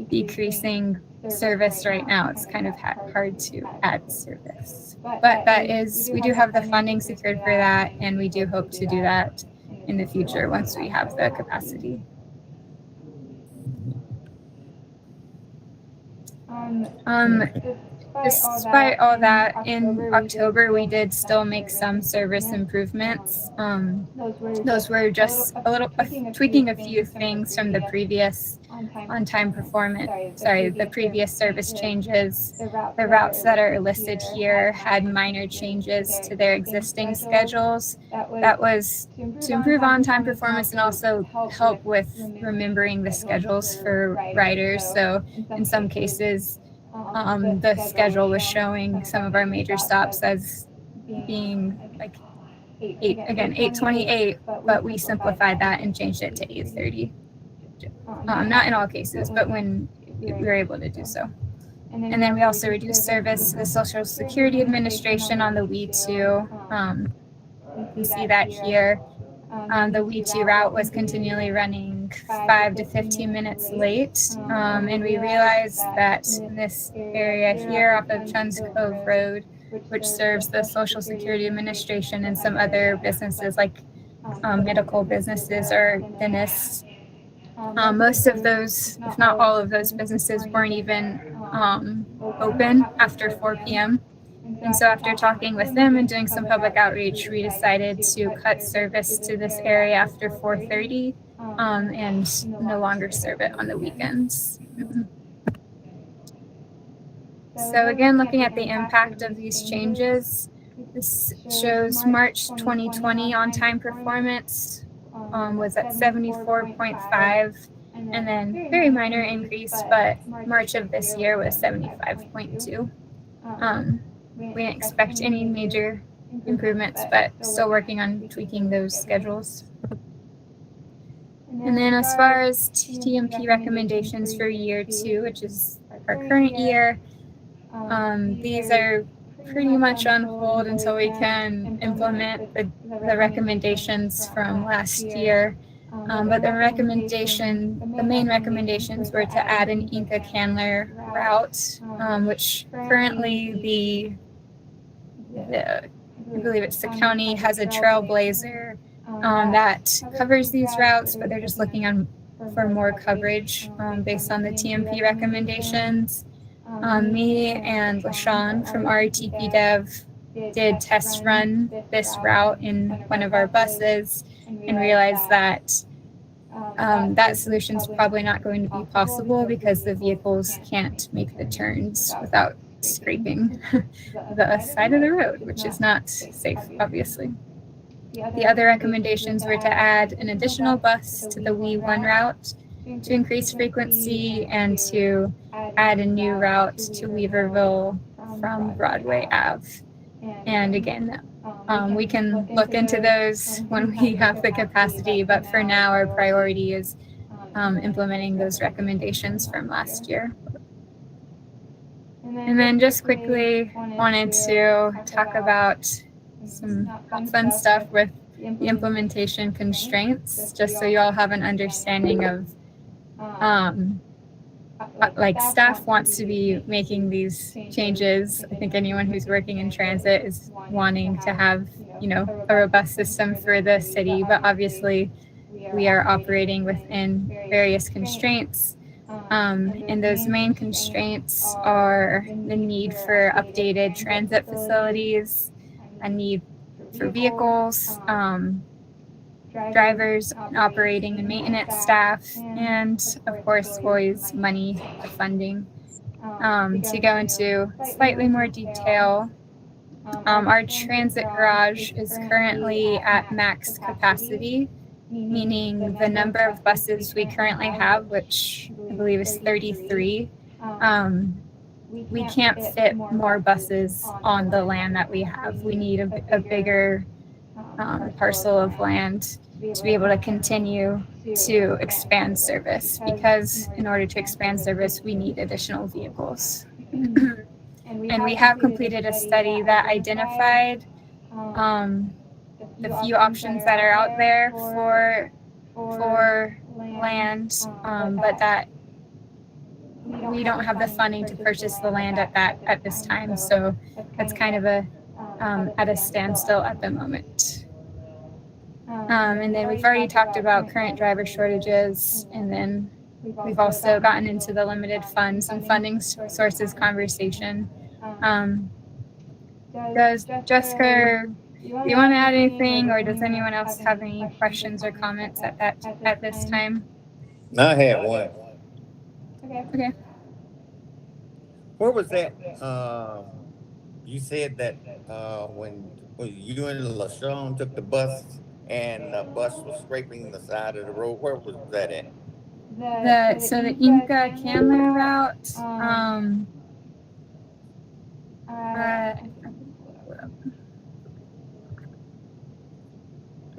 decreasing service right now, it's kind of hard to add service. But that is, we do have the funding secured for that, and we do hope to do that in the future once we have the capacity. Despite all that, in October, we did still make some service improvements. Those were just tweaking a few things from the previous on-time performance, the previous service changes. The routes that are listed here had minor changes to their existing schedules. That was to improve on-time performance and also help with remembering the schedules for riders. So in some cases, the schedule was showing some of our major stops as being like 8:28, but we simplified that and changed it to 8:30. Not in all cases, but when we were able to do so. And then we also reduced service to the Social Security Administration on the We2. You can see that here. The We2 route was continually running 5 to 15 minutes late. And we realized that in this area here off of Chuns Cove Road, which serves the Social Security Administration and some other businesses like medical businesses or dentists, most of those, if not all of those businesses, weren't even open after 4 p.m. And so after talking with them and doing some public outreach, we decided to cut service to this area after 4:30 and no longer serve it on the weekends. So again, looking at the impact of these changes, this shows March 2020 on-time performance was at 74.5, and then very minor increase, but March of this year was 75.2. We didn't expect any major improvements, but still working on tweaking those schedules. And then as far as Tmp recommendations for year 2, which is our current year, these are pretty much on hold until we can implement the recommendations from last year. But the main recommendations were to add an Inca Candler route, which currently I believe it's the county has a trailblazer that covers these routes, but they're just looking for more coverage based on the Tmp recommendations. Me and LaShawn from RETP Dev did test run this route in one of our buses and realized that that solution is probably not going to be possible because the vehicles can't make the turns without scraping the side of the road, which is not safe, obviously. The other recommendations were to add an additional bus to the We1 route to increase frequency and to add a new route to Weaverville from Broadway Ave. And again, we can look into those when we have the capacity, but for now our priority is implementing those recommendations from last year. And then just quickly wanted to talk about some fun stuff with the implementation constraints, just so you all have an understanding of like staff wants to be making these changes. I think anyone who's working in transit is wanting to have, a robust system for the city, but obviously we are operating within various constraints. And those main constraints are the need for updated transit facilities, a need for vehicles, drivers, operating and maintenance staff, and of course always money, the funding. To go into slightly more detail, our transit garage is currently at max capacity, meaning the number of buses we currently have, which I believe is 33, we can't fit more buses on the land that we have. We need a bigger parcel of land to be able to continue to expand service, because in order to expand service, we need additional vehicles. And we have completed a study that identified the few options that are out there for land, but that we don't have the funding to purchase the land at this time. So that's kind of at a standstill at the moment. And then we've already talked about current driver shortages, and then we've also gotten into the limited funds and funding sources conversation. Does Jessica, do you want to add anything, or does anyone else have any questions or comments at this time? I had one. Okay. Where was that? You said that when you and LaShawn took the bus and the bus was scraping the side of the road, where was that at? So the Inca Candler route,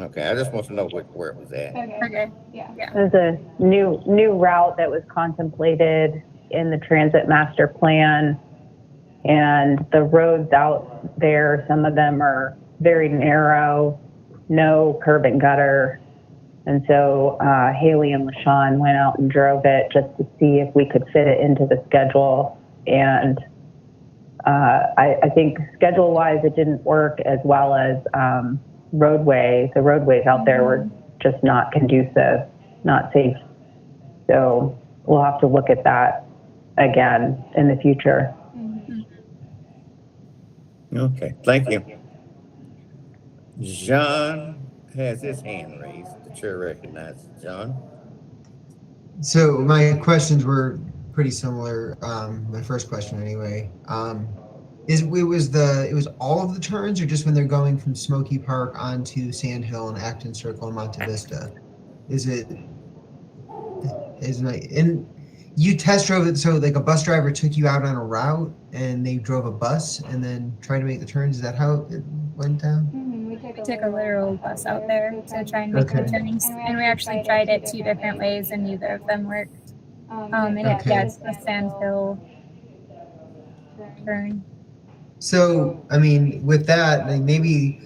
Okay, I just want to know where it was at. okay, yeah. There's a new route that was contemplated in the transit master plan, and the roads out there, some of them are very narrow, no curb and gutter. And so Haley and LaShawn went out and drove it just to see if we could fit it into the schedule. And I think schedule-wise, it didn't work, as well as the roadways out there were just not conducive, not safe. So we'll have to look at that again in the future. Okay, thank you. John has his hand raised. The chair recognizes John. So my questions were pretty similar. My first question, anyway, it was all of the turns, or just when they're going from Smoky Park onto Sand Hill and Acton Circle and Monte Vista? And you test drove it, so like a bus driver took you out on a route and they drove a bus and then tried to make the turns. Is that how it went down? We took a literal bus out there to try and make the turnings, and we actually tried it 2 different ways, and neither of them worked. And it's a Sand Hill turn. So, I mean, with that, like maybe,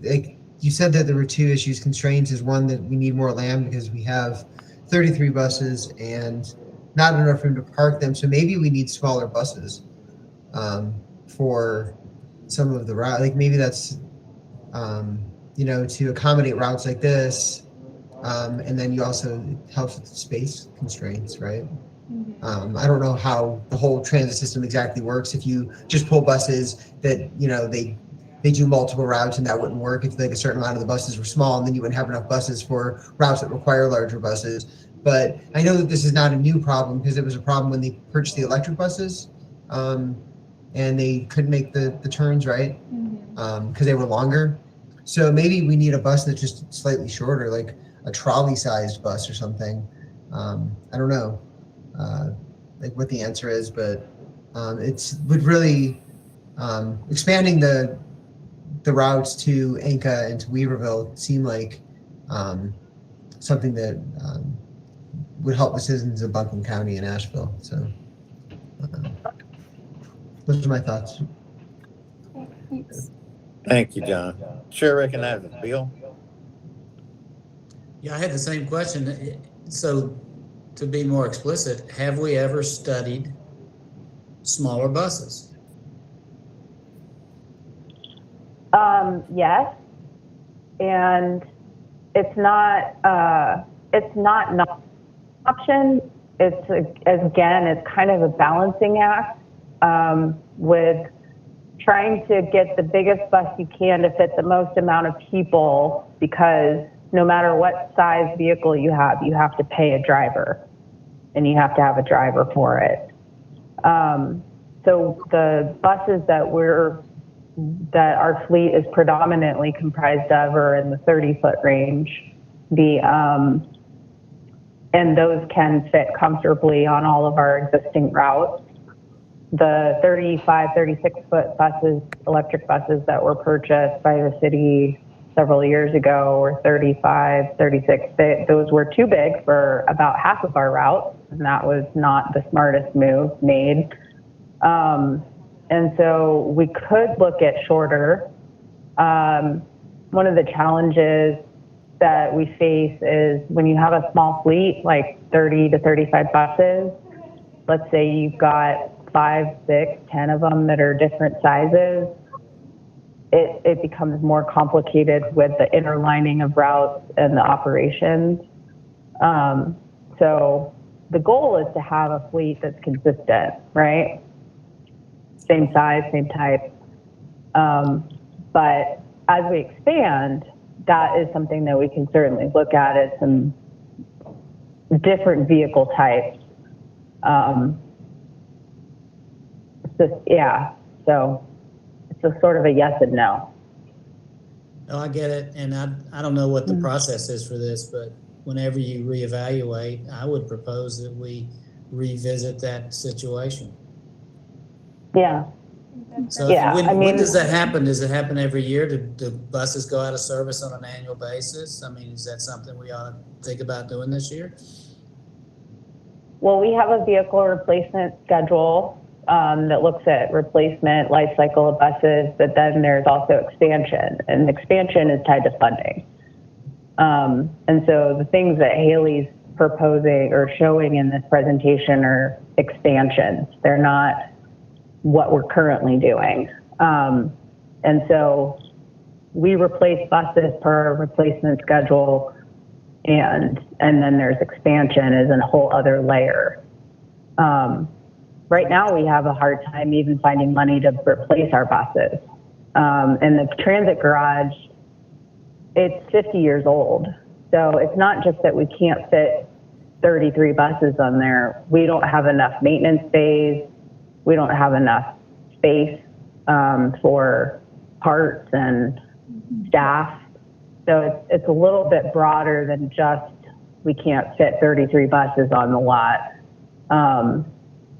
like you said that there were 2 issues. Constraints is one, that we need more land because we have 33 buses and not enough room to park them. So maybe we need smaller buses for some of the route. Like maybe that's, to accommodate routes like this. And then you also, it helps with space constraints, right? I don't know how the whole transit system exactly works. If you just pull buses that, they do multiple routes, and that wouldn't work if like a certain amount of the buses were small, and then you wouldn't have enough buses for routes that require larger buses. But I know that this is not a new problem, because it was a problem when they purchased the electric buses, and they couldn't make the turns, right? Because they were longer. So maybe we need a bus that's just slightly shorter, like a trolley-sized bus or something. I don't know like what the answer is, but would really expanding the routes to Anka and to Weaverville seem like something that would help the citizens of Buncombe County and Asheville. So those are my thoughts. Thanks. Thank you, John. Chair recognizes Bill. Yeah, I had the same question. So to be more explicit, have we ever studied smaller buses? Yes, and it's not an option. It's kind of a balancing act with trying to get the biggest bus you can to fit the most amount of people, because no matter what size vehicle you have to pay a driver, and you have to have a driver for it. So the buses that our fleet is predominantly comprised of are in the 30-foot range. And those can fit comfortably on all of our existing routes. The 35, 36-foot buses, electric buses that were purchased by the city several years ago were 35, 36. Those were too big for about half of our routes, and that was not the smartest move made. And so we could look at shorter. One of the challenges that we face is when you have a small fleet, like 30 to 35 buses, let's say you've got 5, 6, 10 of them that are different sizes, it becomes more complicated with the interlining of routes and the operations. So the goal is to have a fleet that's consistent, right? Same size, same type. But as we expand, that is something that we can certainly look at as some different vehicle types. So it's a sort of a yes and no. No, I get it. And I don't know what the process is for this, but whenever you reevaluate, I would propose that we revisit that situation. Yeah. So Yeah, when does that happen? Does it happen every year? Do buses go out of service on an annual basis? I mean, is that something we ought to think about doing this year? Well, we have a vehicle replacement schedule that looks at replacement life cycle of buses, but then there's also expansion, and expansion is tied to funding. And so the things that Haley's proposing or showing in this presentation are expansions. They're not what we're currently doing. And so we replace buses per replacement schedule, and then there's expansion as a whole other layer. Right now we have a hard time even finding money to replace our buses. And the transit garage, it's 50 years old. So it's not just that we can't fit 33 buses on there. We don't have enough maintenance bays. We don't have enough space for parts and staff. So it's a little bit broader than just we can't fit 33 buses on the lot.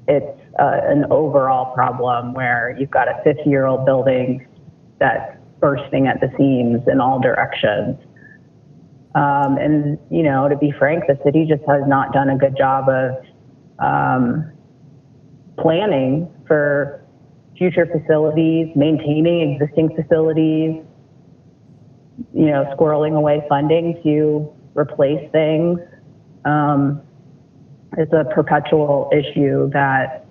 It's an overall problem where you've got a 50-year-old building that's bursting at the seams in all directions. And, you know, to be frank, the city just has not done a good job of planning for future facilities, maintaining existing facilities, you know, squirreling away funding to replace things. It's a perpetual issue that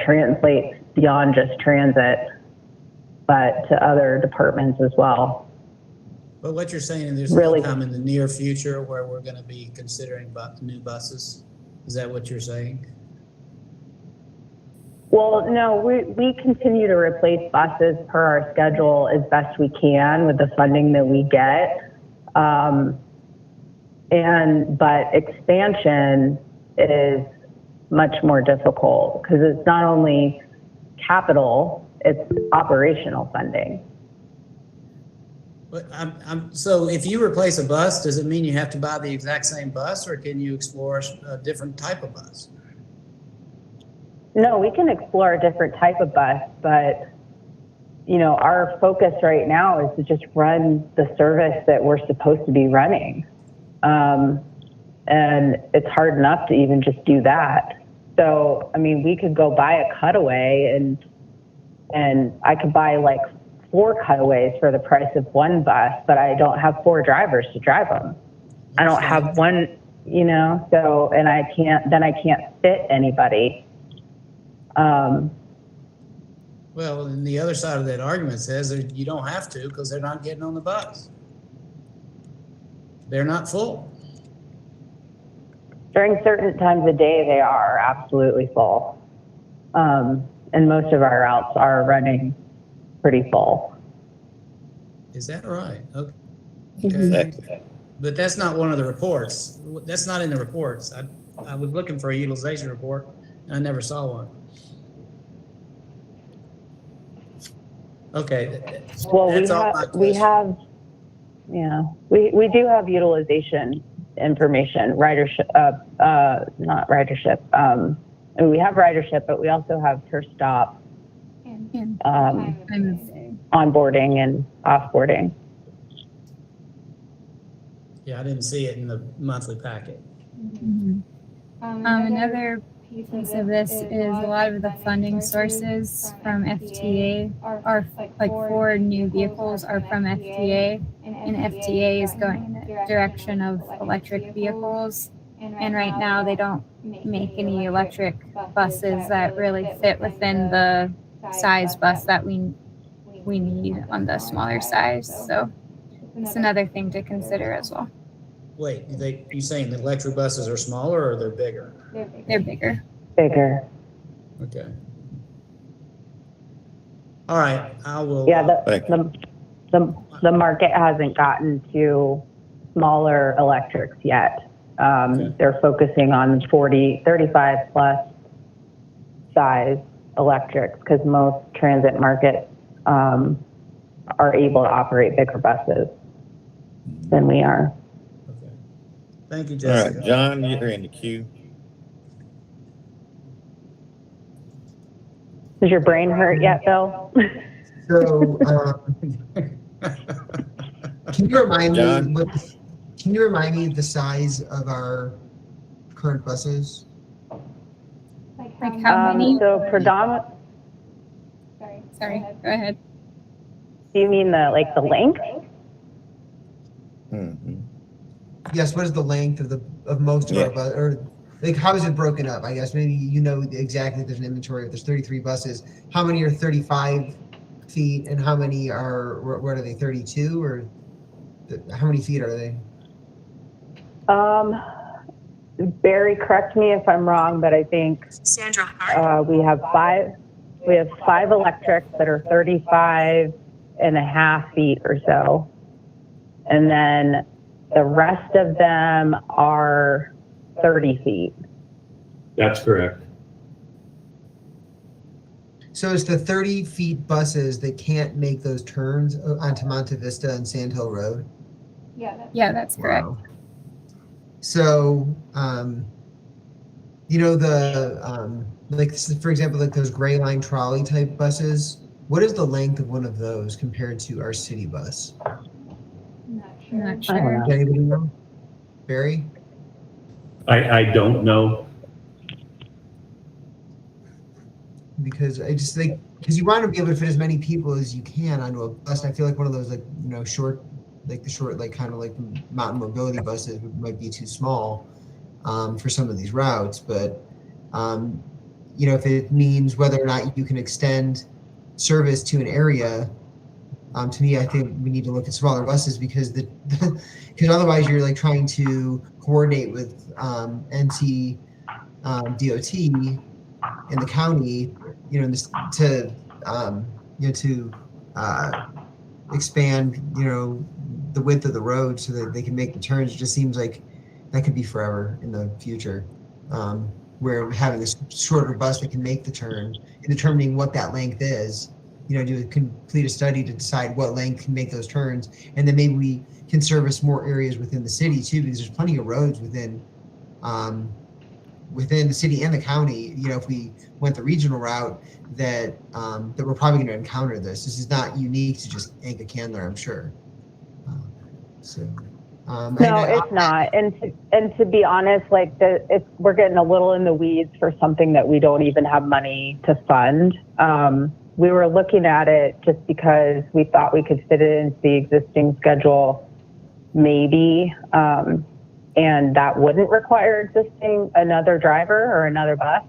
translates beyond just transit, but to other departments as well. But what you're saying, there's Really? no time in the near future where we're going to be considering new buses? Is that what you're saying? Well, no, we continue to replace buses per our schedule as best we can with the funding that we get. But expansion is much more difficult because it's not only capital, it's operational funding. But so if you replace a bus, does it mean you have to buy the exact same bus, or can you explore a different type of bus? No, we can explore a different type of bus, but you know, our focus right now is to just run the service that we're supposed to be running. And it's hard enough to even just do that. So, I mean, we could go buy a cutaway and I could buy like 4 cutaways for the price of one bus, but I don't have 4 drivers to drive them. I don't have one, you know, so, and I can't fit anybody. Well, and the other side of that argument says that you don't have to because they're not getting on the bus. They're not full. During certain times of day, they are absolutely full. And most of our routes are running pretty full. Is that right? Okay. Exactly. But that's not one of the reports. That's not in the reports. I was looking for a utilization report and I never saw one. Okay. Well, That's all my we question. have, yeah, we do have utilization information, ridership, not ridership. And we have ridership, but we also have per stop, onboarding and offboarding. Yeah, I didn't see it in the monthly packet. Another piece of this is a lot of the funding sources from FTA are like for new vehicles are from FTA, and FTA is going in the direction of electric vehicles. And right now they don't make any electric buses that really fit within the size bus that we need on the smaller size. So it's another thing to consider as well. Wait, you saying the electric buses are smaller or they're bigger? They're bigger. Bigger. Okay. All right, I will. Yeah, Thank the market hasn't gotten to smaller electrics yet. Okay. They're focusing on 35 plus size electrics because most transit markets are able to operate bigger buses than we are. Okay. Thank you, All Jessica. right, John, you're in the queue. Does your brain hurt yet, Bill? So, can you remind John? me? Can you remind me of the size of our current buses? Like how many? So predominant, Sorry, go ahead. do you mean the length? Mhm. Yes, what is the length of most of our Yeah. bus, or like how is it broken up? I guess maybe you know exactly if there's an inventory, if there's 33 buses, how many are 35 feet and how many are, what are they, 32 or how many feet are they? Barry, correct me if I'm wrong, but I think we have five electrics that are 35 and a half feet or so. And then the rest of them are 30 feet. That's correct. So it's the 30 feet buses that can't make those turns onto Monte Vista and Sand Hill Road? Yeah, that's correct. Wow. So, you know, like for example, like those gray line trolley type buses, what is the length of one of those compared to our city bus? I'm not I don't sure. know. Does anybody know? Barry? I don't know. Because I just think, because you want to be able to fit as many people as you can onto a bus. And I feel like one of those, like, you know, short, like kind of like mountain mobility buses might be too small for some of these routes. But, you know, if it means whether or not you can extend service to an area, to me, I think we need to look at smaller buses because because otherwise you're like trying to coordinate with NC DOT in the county, you know, to you know, to expand, you know, the width of the road so that they can make the turns. It just seems like that could be forever in the future. Where having a shorter bus that can make the turn and determining what that length is, you know, to complete a study to decide what length can make those turns, and then maybe we can service more areas within the city too, because there's plenty of roads within the city and the county. You know, if we went the regional route, that we're probably going to encounter this. This is not unique to just Anka Candler, I'm sure. No, it's not. And to be honest, like we're getting a little in the weeds for something that we don't even have money to fund. We were looking at it just because we thought we could fit it into the existing schedule, maybe, and that wouldn't require another driver or another bus.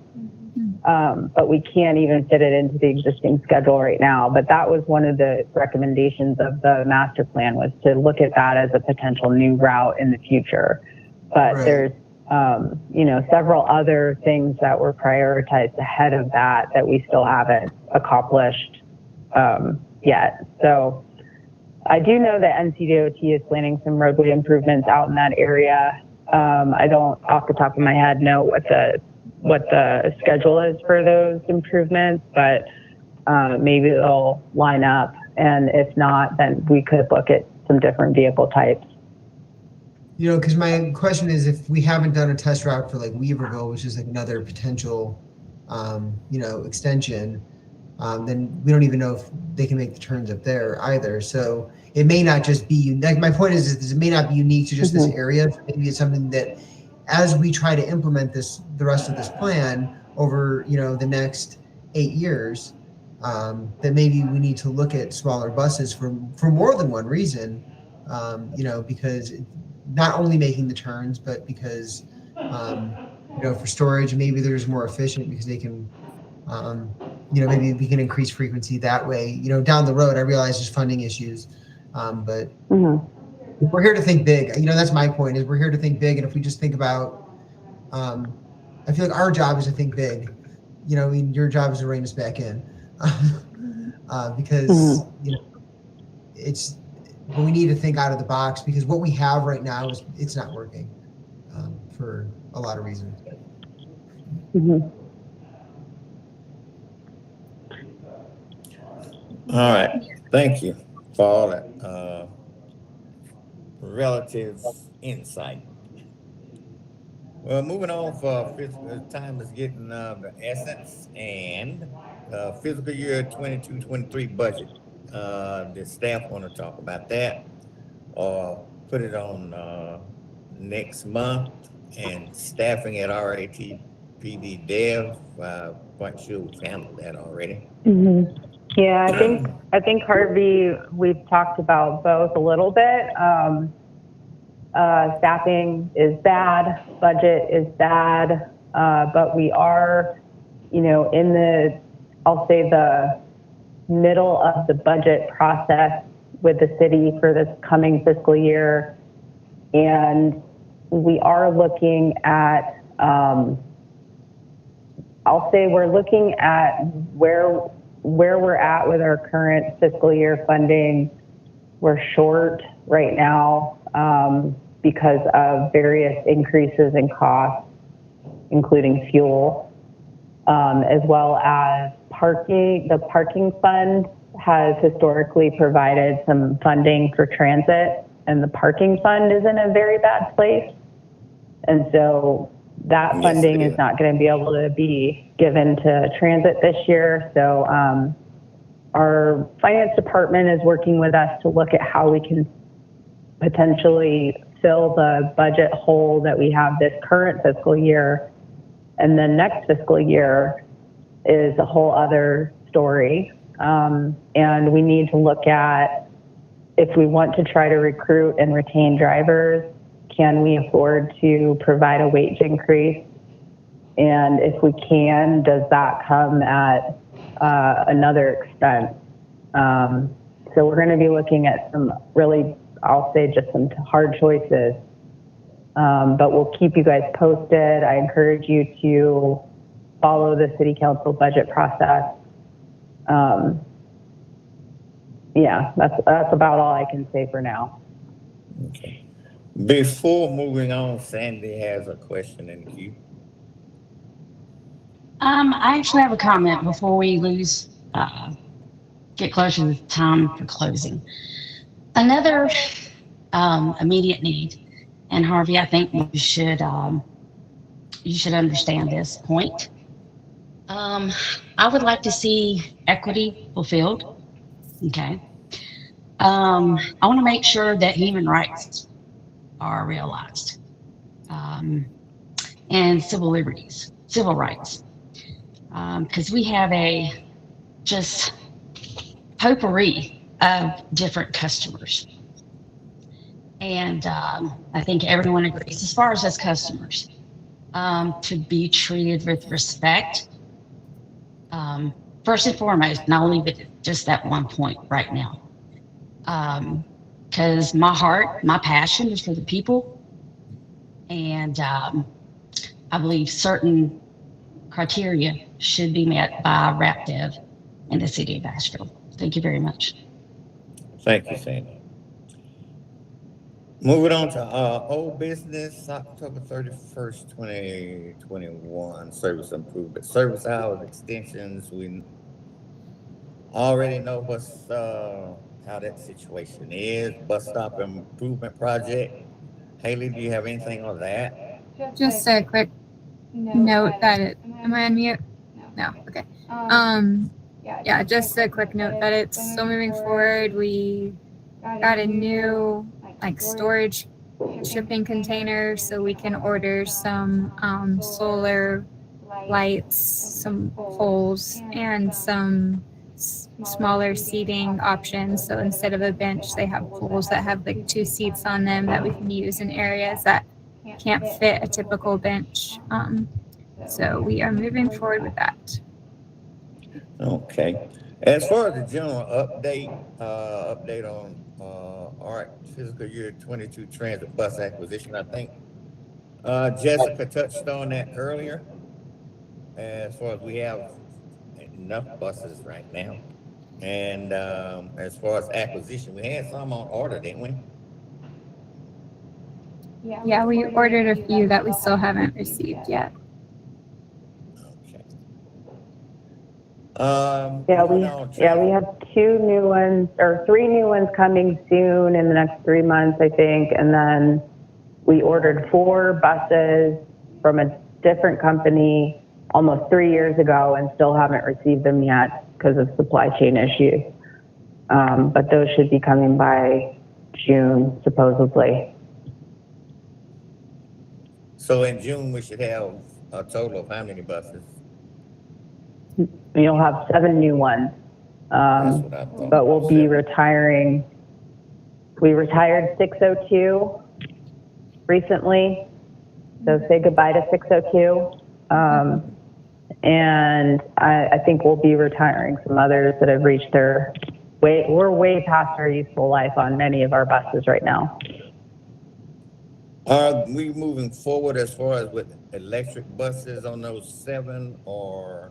But we can't even fit it into the existing schedule right now. But that was one of the recommendations of the master plan, was to look at that as a potential new route in the future. But Right. There's, you know, several other things that were prioritized ahead of that we still haven't accomplished yet. So I do know that NCDOT is planning some roadway improvements out in that area. I don't, off the top of my head, know what the schedule is for those improvements, but maybe they'll line up. And if not, then we could look at some different vehicle types. You know, because my question is, if we haven't done a test route for like Weaverville, which is like another potential, you know, extension, then we don't even know if they can make the turns up there either. So it may not just be, like, my point is it may not be unique to just this area. Maybe it's something that, as we try to implement the rest of this plan over, you know, the next 8 years, that maybe we need to look at smaller buses for more than one reason. You know, because not only making the turns, but because, you know, for storage, maybe there's more efficient because they can, you know, maybe we can increase frequency that way. You know, down the road, I realize there's funding issues, but we're here to think big. You know, that's my point, is we're here to think big. And if we just think about, I feel like our job is to think big. You know, I mean, your job is to rein us back in, because you know, but we need to think out of the box, because what we have right now it's not working for a lot of reasons. All right, thank you for all that relative insight. Well, moving on for time is getting the essence, and fiscal year 22-23 budget. The staff want to talk about that, or put it on next month, and staffing at RATP PD Dev, quite sure we've handled that already. Yeah, I think Harvey, we've talked about both a little bit. Staffing is bad, budget is bad, but we are, in the, I'll say the middle of the budget process with the city for this coming fiscal year. And we are looking at, I'll say we're looking at where we're at with our current fiscal year funding. We're short right now because of various increases in costs, including fuel, as well as parking. The parking fund has historically provided some funding for transit, and the parking fund is in a very bad place. And so that funding is not going to be able to be given to transit this year. So our finance department is working with us to look at how we can potentially fill the budget hole that we have this current fiscal year. And then next fiscal year is a whole other story. And we need to look at if we want to try to recruit and retain drivers, can we afford to provide a wage increase? And if we can, does that come at another expense? So we're going to be looking at some really, I'll say just some hard choices. But we'll keep you guys posted. I encourage you to follow the city council budget process. Yeah, that's about all I can say for now. Okay. Before moving on, Sandy has a question in the queue. I actually have a comment before we get closer to the time for closing. Another immediate need, and Harvey, I think you should understand this point. I would like to see equity fulfilled. Okay. I want to make sure that human rights are realized, and civil liberties, civil rights, because we have a just potpourri of different customers. And I think everyone agrees, as far as customers, to be treated with respect. First and foremost, and I'll leave it at just that one point right now. Because my heart, my passion is for the people. And I believe certain criteria should be met by RapDev in the city of Asheville. Thank you very much. Thank you, Sandy. Moving on to old business, October 31st, 2021, service improvement, service hours extensions. We already know what's how that situation is. Bus stop improvement project. Haley, do you have anything on that? Just a quick note that am I on mute? No, okay. Yeah, just a quick note that it's still moving forward. We got a new storage shipping container, so we can order some solar lights, some poles, and some smaller seating options. So instead of a bench, they have poles that have 2 seats on them that we can use in areas that can't fit a typical bench. So we are moving forward with that. Okay. As far as the general update on our fiscal year 22 transit bus acquisition, I think Jessica touched on that earlier. As far as we have enough buses right now. And as far as acquisition, we had some on order, didn't we? Yeah, we ordered a few that we still haven't received yet. Okay. We have 2 new ones or 3 new ones coming soon in the next 3 months, I think. And then we ordered 4 buses from a different company almost 3 years ago and still haven't received them yet because of supply chain issues. But those should be coming by June, supposedly. So in June, we should have a total of how many buses? You'll have 7 new ones. That's what I thought. But we'll be 7. retiring. We retired 602 recently, so say goodbye to 602. And I think we'll be retiring some others that have reached their we're way past our useful life on many of our buses right now. Are we moving forward as far as with electric buses on those 7, or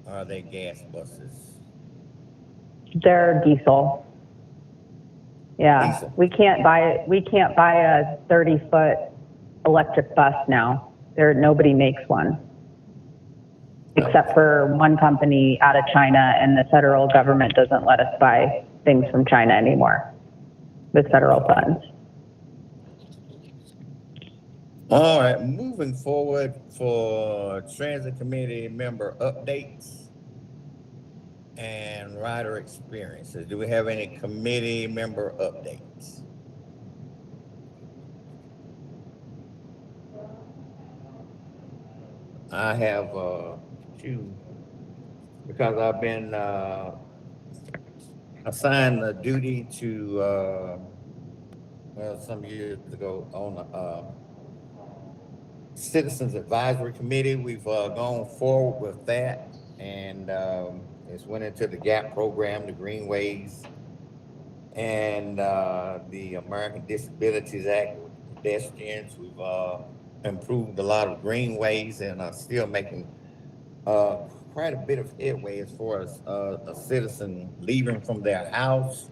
are they gas buses? They're diesel. Yeah, Diesel. we can't buy a 30-foot electric bus now. Nobody makes one, except for one company out of China, and the federal government doesn't let us buy things from China anymore with federal funds. All right, moving forward for transit committee member updates and rider experiences. Do we have any committee member updates? I have two, because I've been assigned the duty to some years ago on the Citizens Advisory Committee. We've gone forward with that, and it's went into the GAP program, the Greenways, and the American Disabilities Act with pedestrians. We've improved a lot of greenways and are still making quite a bit of headway as far as a citizen leaving from their house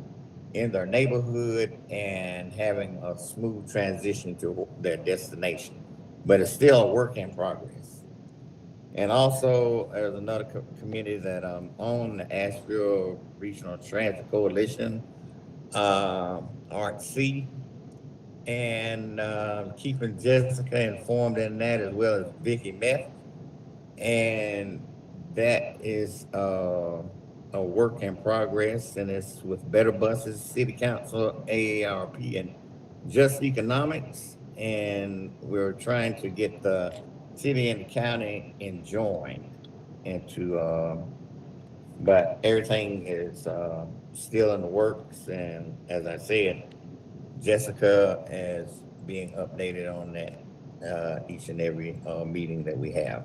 in their neighborhood and having a smooth transition to their destination. But it's still a work in progress. And also, there's another committee that I'm on, the Asheville Regional Transit Coalition, ARC-C, and keeping Jessica informed in that, as well as Vicky Meth. And that is a work in progress, and it's with Better Buses, City Council, AARP, and Just Economics. And we're trying to get the city and the county enjoined into, but everything is still in the works. And as I said, Jessica is being updated on that each and every meeting that we have.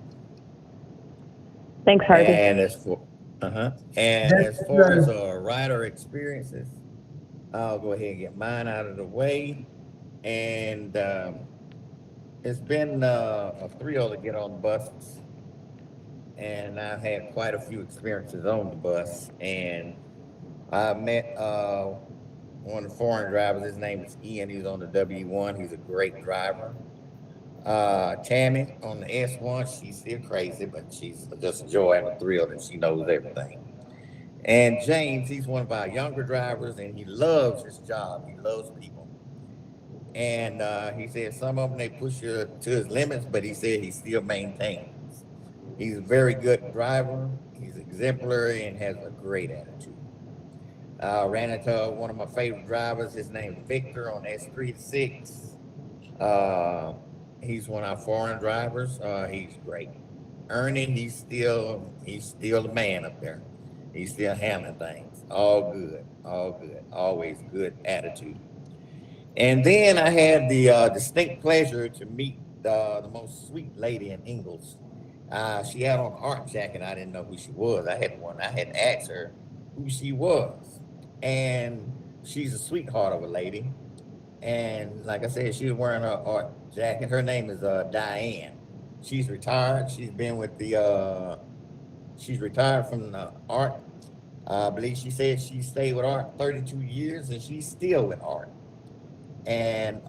Thanks, Harvey. And as for as far as rider experiences, I'll go ahead and get mine out of the way. And it's been a thrill to get on the bus, and I've had quite a few experiences on the bus. And I met one of the foreign drivers. His name is Ian. He's on the W1. He's a great driver. Tammy on the S1, she's still crazy, but she's just a joy and a thrill, and she knows everything. And James, he's one of our younger drivers, and he loves his job. He loves people. And he said some of them, they push you to his limits, but he said he still maintains. He's a very good driver. He's exemplary and has a great attitude. Ran into one of my favorite drivers. His name is Victor on S36. He's one of our foreign drivers. He's great. Ernie, he's still the man up there. He's still handling things. All good, always good attitude. And then I had the distinct pleasure to meet the most sweet lady in Ingalls. She had on an art jacket. I didn't know who she was. I had to ask her who she was. And she's a sweetheart of a lady. And like I said, she was wearing an art jacket. Her name is Diane. She's retired. She's been with she's retired from the art. I believe she said she stayed with art 32 years, and she's still with art. And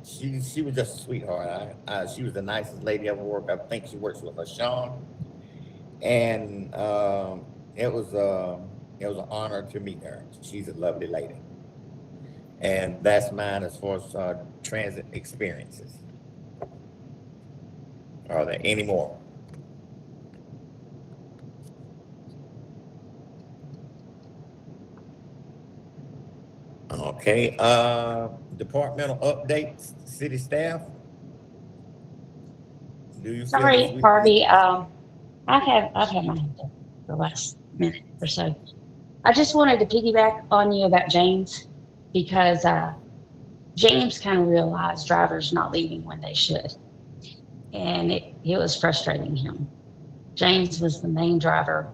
she was just a sweetheart. She was the nicest lady I ever worked. I think she works with Sean. And it was an honor to meet her. She's a lovely lady. And that's mine as far as transit experiences. Are there any more? Okay, departmental updates, city staff. Do you feel Sorry, this week? Harvey. I've had my hand up the last minute or so. I just wanted to piggyback on you about James because James kind of realized drivers not leaving when they should, and it was frustrating him. James was the main driver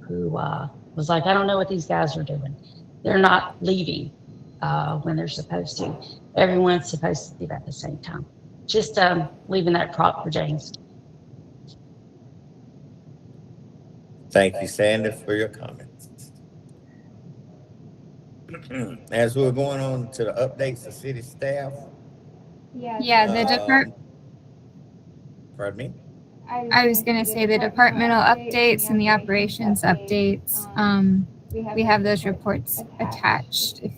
who was like, I don't know what these guys are doing. They're not leaving when they're supposed to. Everyone's supposed to leave at the same time. Just leaving that prop for James. Thank you, Sandy, for your comments. As we're going on to the updates of city staff. Yeah, the Pardon me? I was going to say the departmental updates and the operations updates. We have those reports attached if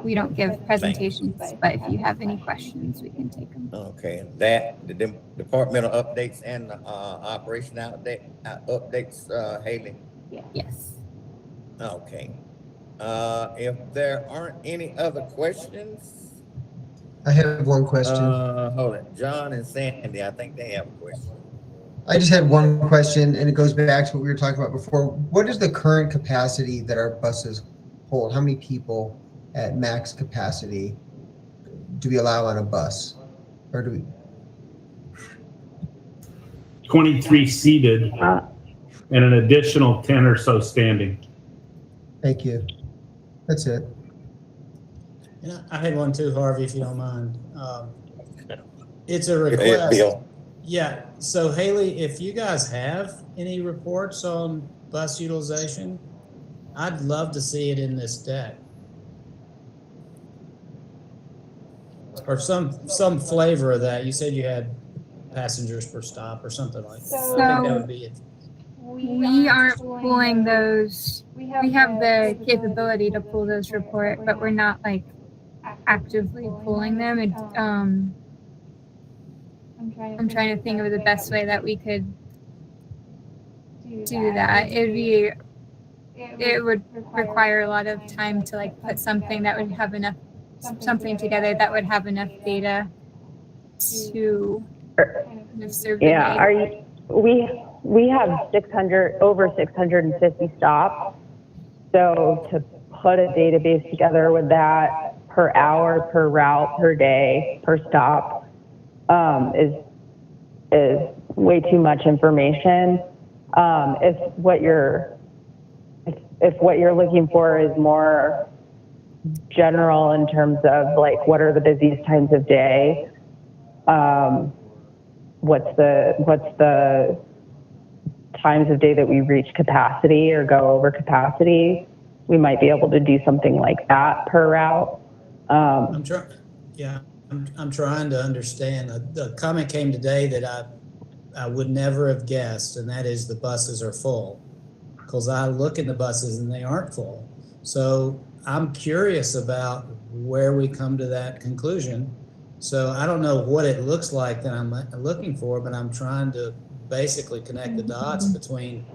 we don't give presentations, but if you have any questions, we can take them. Okay, the departmental updates and the operation updates, Haley? Yes. Okay. If there aren't any other questions. I have one question. Hold it. John and Sandy, I think they have a question. I just had one question, and it goes back to what we were talking about before. What is the current capacity that our buses hold? How many people at max capacity do we allow on a bus? Or do we? 23 seated and an additional 10 or so standing. Thank you. That's it. And I had one too, Harvey, if you don't mind. It's a request. Yeah. So Haley, if you guys have any reports on bus utilization, I'd love to see it in this deck. Or some flavor of that. You said you had passengers per stop or something like that. So I think that would be it. we aren't pulling those. We have the capability to pull those report, but we're not like actively pulling them. I'm trying to think of the best way that we could do that. It would require a lot of time to like put something that would have enough together that would have enough data to kind of serve. Yeah, we have 600 over 650 stops. So to put a database together with that per hour, per route, per day, per stop is way too much information. If what you're looking for is more general in terms of like what are the busiest times of day, what's the times of day that we reach capacity or go over capacity, we might be able to do something like that per route. I'm trying to understand. The comment came today that I would never have guessed, and that is the buses are full. Because I look at the buses and they aren't full. So I'm curious about where we come to that conclusion. So I don't know what it looks like that I'm looking for, but I'm trying to basically connect the dots between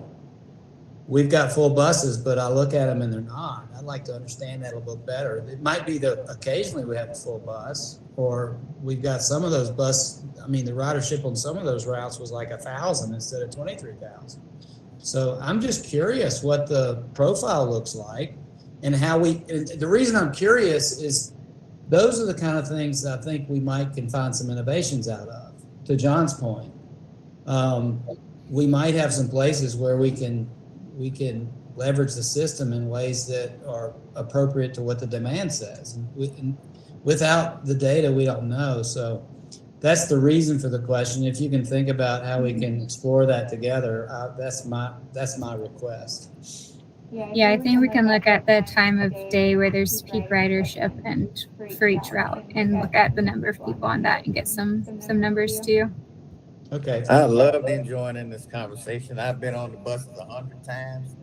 we've got full buses, but I look at them and they're not. I'd like to understand that a little bit better. It might be that occasionally we have a full bus, or we've got some of those the ridership on some of those routes was like 1,000 instead of 23,000. So I'm just curious what the profile looks like and how the reason I'm curious is those are the kind of things that I think we can find some innovations out of. To John's point, we might have some places where we can leverage the system in ways that are appropriate to what the demand says. And without the data, we don't know. So that's the reason for the question. If you can think about how we can explore that together, that's my request. Yeah, I think we can look at the time of day where there's peak ridership and for each route and look at the number of people on that and get some numbers too. Okay. I loved enjoying this conversation. I've been on the buses 100 times.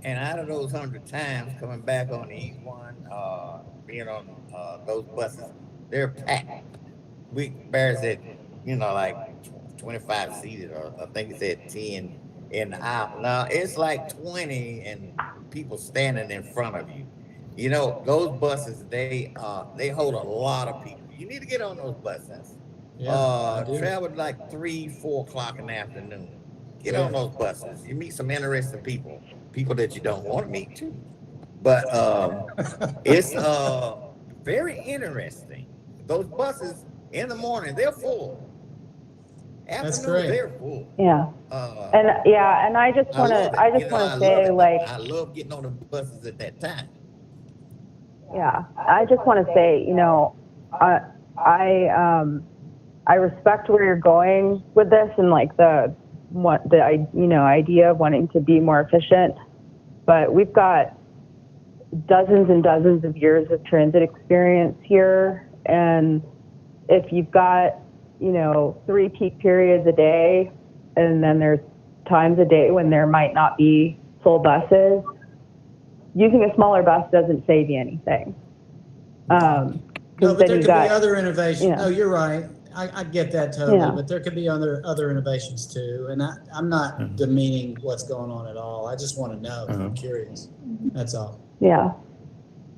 And out of those 100 times coming back on the E1, being on those buses, they're packed. Bear said, like 25 seated, or I think it said 10 in the aisle. Now it's like 20 and people standing in front of you. Those buses, they hold a lot of people. You need to get on those buses. Yeah, I do. travel like 3, 4 o'clock in the afternoon. Get on those buses. You meet some interesting people that you don't want to meet too. But it's very interesting. Those buses in the morning, they're full. That's Afternoon, great. they're full. Yeah. Uh, And I just I want love to, I it. You just know, I want to love say, it. like, I love getting on the buses at that time. yeah, I just want to say, you know, I respect where you're going with this and like the idea of wanting to be more efficient, but we've got dozens and dozens of years of transit experience here, and if you've got, you know, 3 peak periods a day, and then there's times a day when there might not be full buses, using a smaller bus doesn't save you anything. No, but there could be other innovations. you know. No, you're right. I get that totally, Yeah. but there could be other innovations too. And I'm not demeaning what's going on at all. I just want to know. I'm curious. That's all. Yeah.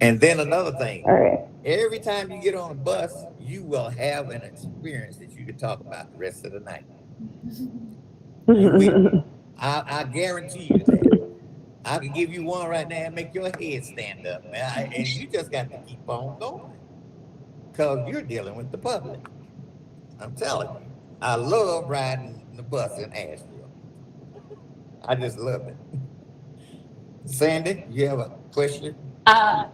And then another thing, All right. every time you get on a bus, you will have an experience that you can talk about the rest of the night. I guarantee you that. I can give you one right now and make your head stand up, man. And you just got to keep on going because you're dealing with the public. I'm telling you, I love riding the bus in Asheville. I just love it. Sandy, you have a question? I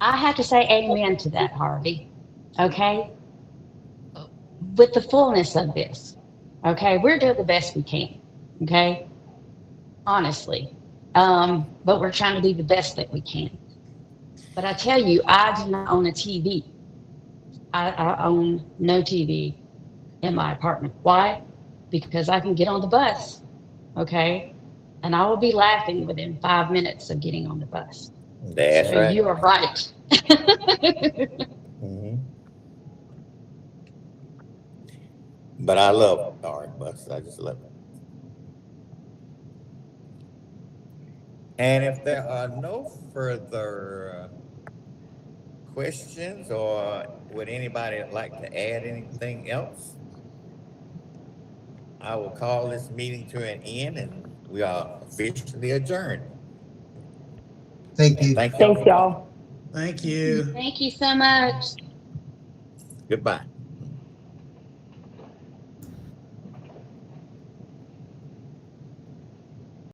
have to say amen to that, Harvey. Okay? With the fullness of this, okay, we're doing the best we can. Okay? Honestly. But we're trying to do the best that we can. But I tell you, I do not own a TV. I own no TV in my apartment. Why? Because I can get on the bus, okay, and I will be laughing within 5 minutes of getting on the bus. That's So right. you are right. But I love our bus. I just love it. And if there are no further questions, or would anybody like to add anything else, I will call this meeting to an end, and we are officially adjourned. Thank you. Thanks Thanks, y'all. Thank you. Thank you so much. Goodbye.